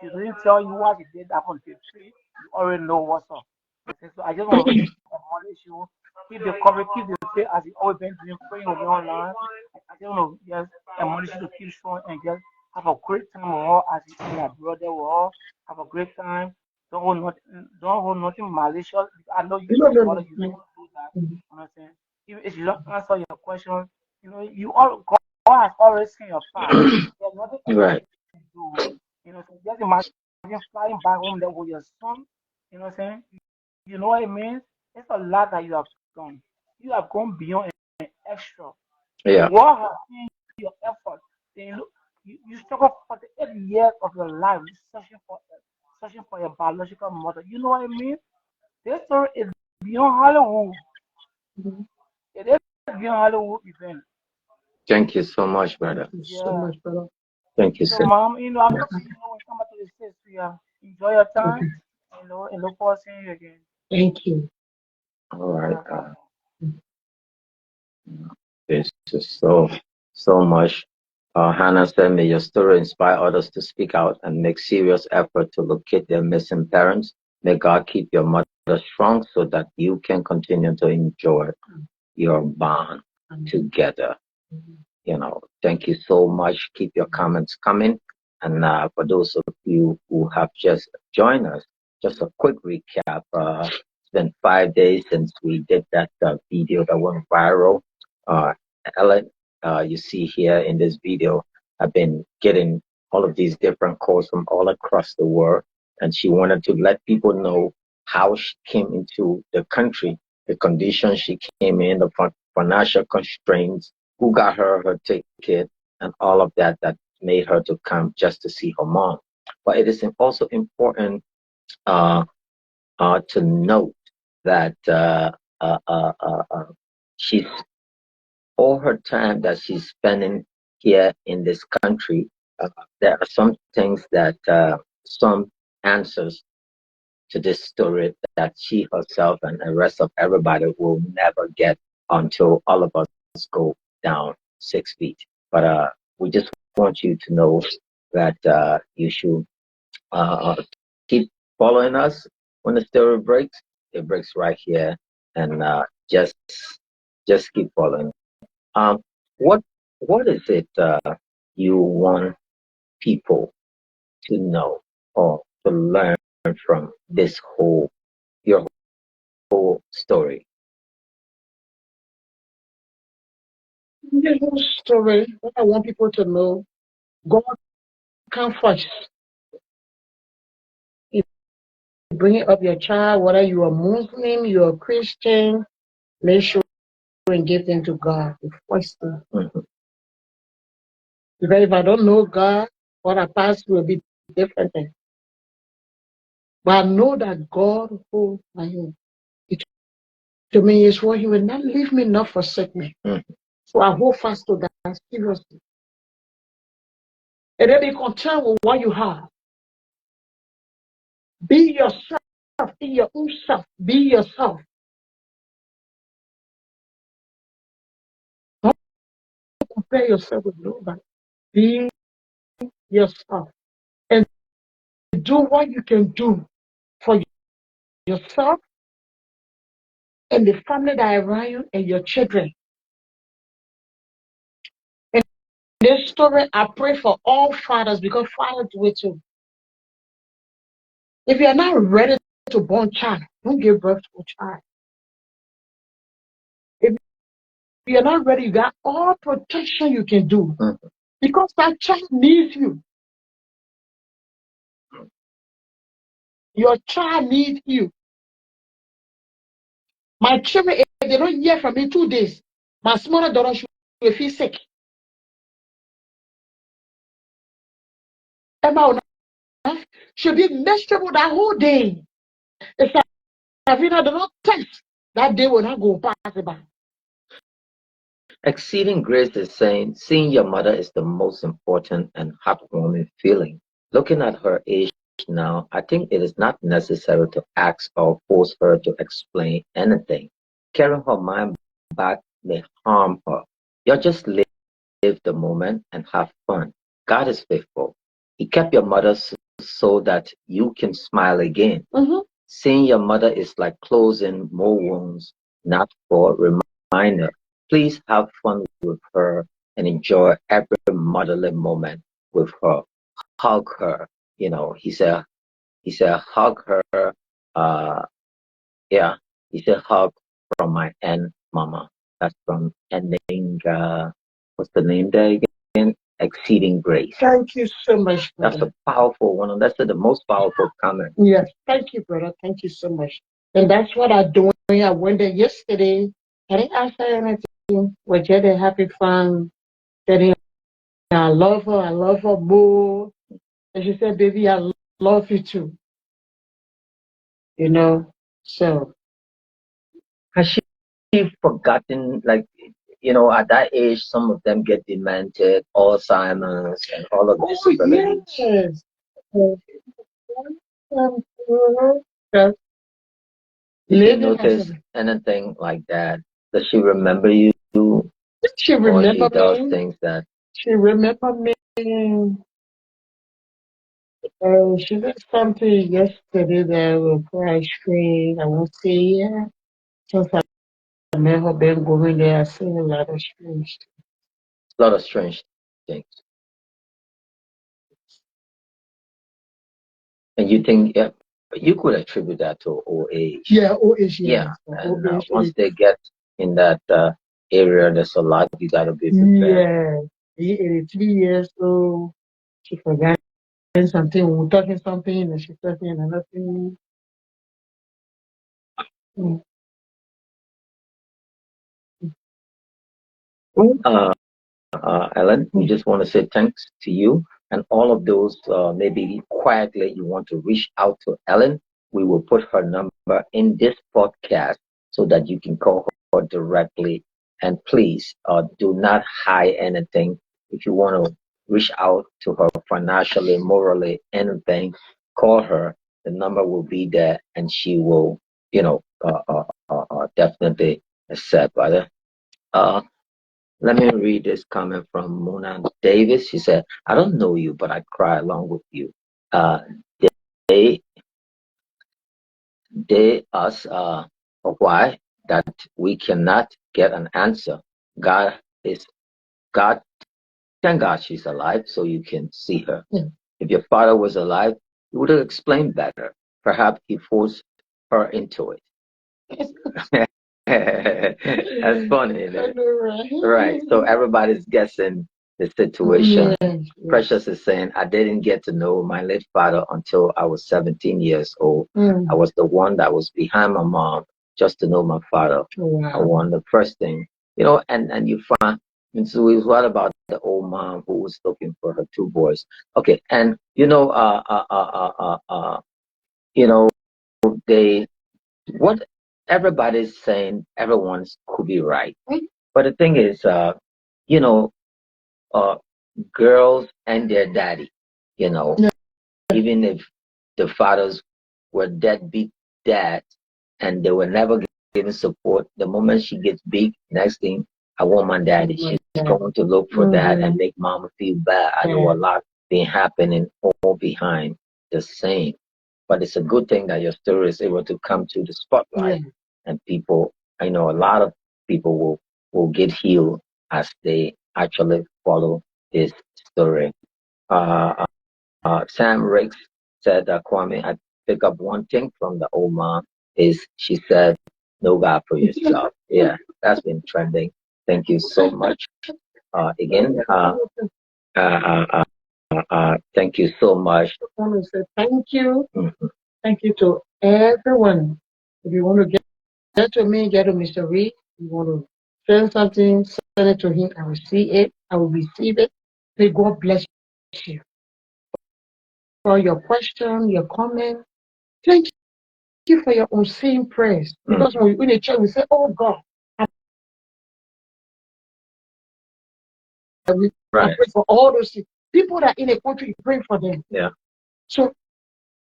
she didn't tell you what she did up on the tree, you already know what's up. Okay, so I just want to admonish you, keep the courage, keep the faith as you always been doing, praying with me online. I just want to just admonish you to keep strong and just have a great time with her as you and your brother with her. Have a great time. Don't hold nothing malicious. I know you No, as a no, mother, no, you no. don't do that. You know what I'm saying? Even if you don't answer your question, you know, God has already seen your path. There's nothing else Right. you can do. You know, so just imagine flying back home there with your son. You know what I'm saying? You know what it means? It's a lot that you have done. You have gone beyond and extra. The Yeah. world has seen your effort. They look, you struggle for the 8 years of your life searching for your biological mother. You know what I mean? This story is beyond Hollywood. Mhm. It is beyond Hollywood event. Thank you so much, brother. Thank you so Yeah. much, brother. Thank you So, so mom, you know, I hope you know when you come back to the States, we enjoy your time. Okay. You know, and look forward to seeing you again. Thank you. All right. Yeah, God. This is so much. Hannah said, may your story inspire others to speak out and make serious effort to locate their missing parents. May God keep your mother strong so that you can continue to enjoy your bond together. Thank you so much. Keep your comments coming. And for those of you who have just joined us, just a quick recap. It's been 5 days since we did that video that went viral. Uh, Ellen, you see here in this video, I've been getting all of these different calls from all across the world, and she wanted to let people know how she came into the country, the conditions she came in, the financial constraints, who got her ticket, and all of that made her to come just to see her mom. But it is also important uh, to note that she's all her time that she's spending here in this country. Uh, there are some things that some answers to this story that she herself and the rest of everybody will never get until all of us go down 6 feet. But we just want you to know that you should keep following us. When the story breaks, it breaks right here, and just keep following. Um, what what is it you want people to know or to learn from this your whole story? The whole story, what I want people to know, God come first. You bring up your child, whether you are Muslim, you are Christian, make sure and give them to God. The first thing. Mhm. Because if I don't know God, what I pass will be different thing. But I know that God holds my hand. It to me is what He will not leave me, not forsake me. Mhm. So I hold fast to that seriously. And then be content with what you have. Be yourself in your own self. Be yourself. Don't compare yourself with nobody. Be yourself. And do what you can do for yourself and the family that are around you and your children. And this story, I pray for all fathers because fathers do it too. If you're not ready to born child, don't give birth to a child. If you're not ready, you got all protection you can do Mhm. because that child needs you. Your child needs you. My children, if they don't hear from me 2 days, my smaller daughter will feel sick. Emma will not, she'll be miserable that whole day. If Savina does not text, that day will not go pass by. Exceeding grace is saying, seeing your mother is the most important and heartwarming feeling. Looking at her age now, I think it is not necessary to ask or force her to explain anything. Carrying her mind back may harm her. You just live the moment and have fun. God is faithful. He kept your mother so that you can smile again. Seeing your mother is like closing more wounds, not for reminder. Please have fun with her and enjoy every motherly moment with her. Hug her. He said hug her. Uh, yeah, he said hug from my end, mama. That's from ending. What's the name there again? Exceeding grace. Thank you so much, That's brother. a powerful one. That's the most powerful comment. Yes, thank you, brother. Thank you so much. And that's what I'm doing. I went there yesterday. I didn't ask her anything. We just had happy fun. Telling her I love her. I love her more. And she said, baby, I love you too. You know? So, Has she forgotten, like, at that age, some of them get demented, Alzheimer's, and all of this disabilities. yes. Yes. Did you Living as notice anything like that? Does she remember you? she Or she remember does me. things that She remember me. She did something yesterday that will for ice cream. I won't say yeah. Since I met her, been going there, I seen a lot of strange. a lot of strange things. And you think, yeah, you could attribute that to old age. Yeah, old age, Yeah, yes. and Old age once is, they get in that area, there's a lot you gotta be prepared. yeah. He 83 years old. She forgot something. We were talking something, and she's talking another thing. Mm. Uh, Ellen, we just want to say thanks to you and all of those. Maybe quietly you want to reach out to Ellen. We will put her number in this podcast so that you can call her directly. And please, do not hide anything. If you want to reach out to her financially, morally, anything, call her. The number will be there, and she will, definitely accept. Brother. Let me read this comment from Mona Davis. She said, I don't know you, but I cry along with you. Uh, they, they us, why that we cannot get an answer. God is, God, thank God she's alive so you can see her. If your father was alive, he would have explained better. Perhaps he forced her into it. That's funny, isn't it? Right. So everybody's guessing the situation. Yes. Precious is saying, I didn't get to know my late father until I was 17 years old. I was the one that was behind my mom just to know my father. I won the first thing, and you find, and so it's what about the old mom who was looking for her two boys? Okay. And, they, what everybody's saying, everyone's could be right. But the thing is, you know, uh, girls and their daddy, even if the fathers were deadbeat dads and they were never given support, the moment she gets big, next thing, I want my daddy. She's going to look for that and make mama feel bad. I know a lot been happening all behind the scene. But it's a good thing that your story is able to come to the spotlight and people, I know a lot of people will get healed as they actually follow this story. Uh, Sam Riggs said that Kwame, I pick up one thing from the old mom is she said, "Know God for yourself." Yeah, that's been trending. Thank you so much. Again, thank you so much. I want to say thank you. Mhm. Thank you to everyone. If you want to get to me, get to Mr. Reed. You want to send something, send it to him. I will see it. I will receive it. May God bless you for your question, your comment. Thank you for your unseen prayers. Because when we in the church, we say, oh God, We Right. pray for all those things. People that in the country, you pray for them. Yeah. So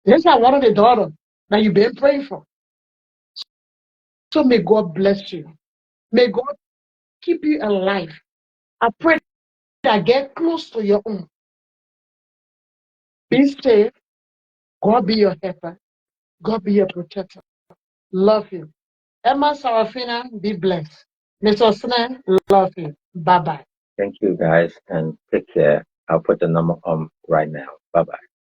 these are one of the daughters that you've been praying for. So may God bless you. May God keep you alive. I pray that get close to your own. Be safe. God be your helper. God be your protector. Love you. Emma Sarafina, be blessed. Mr. Osman, love you. Bye-bye. Thank you guys and take care. I'll put the number on right now. Bye bye.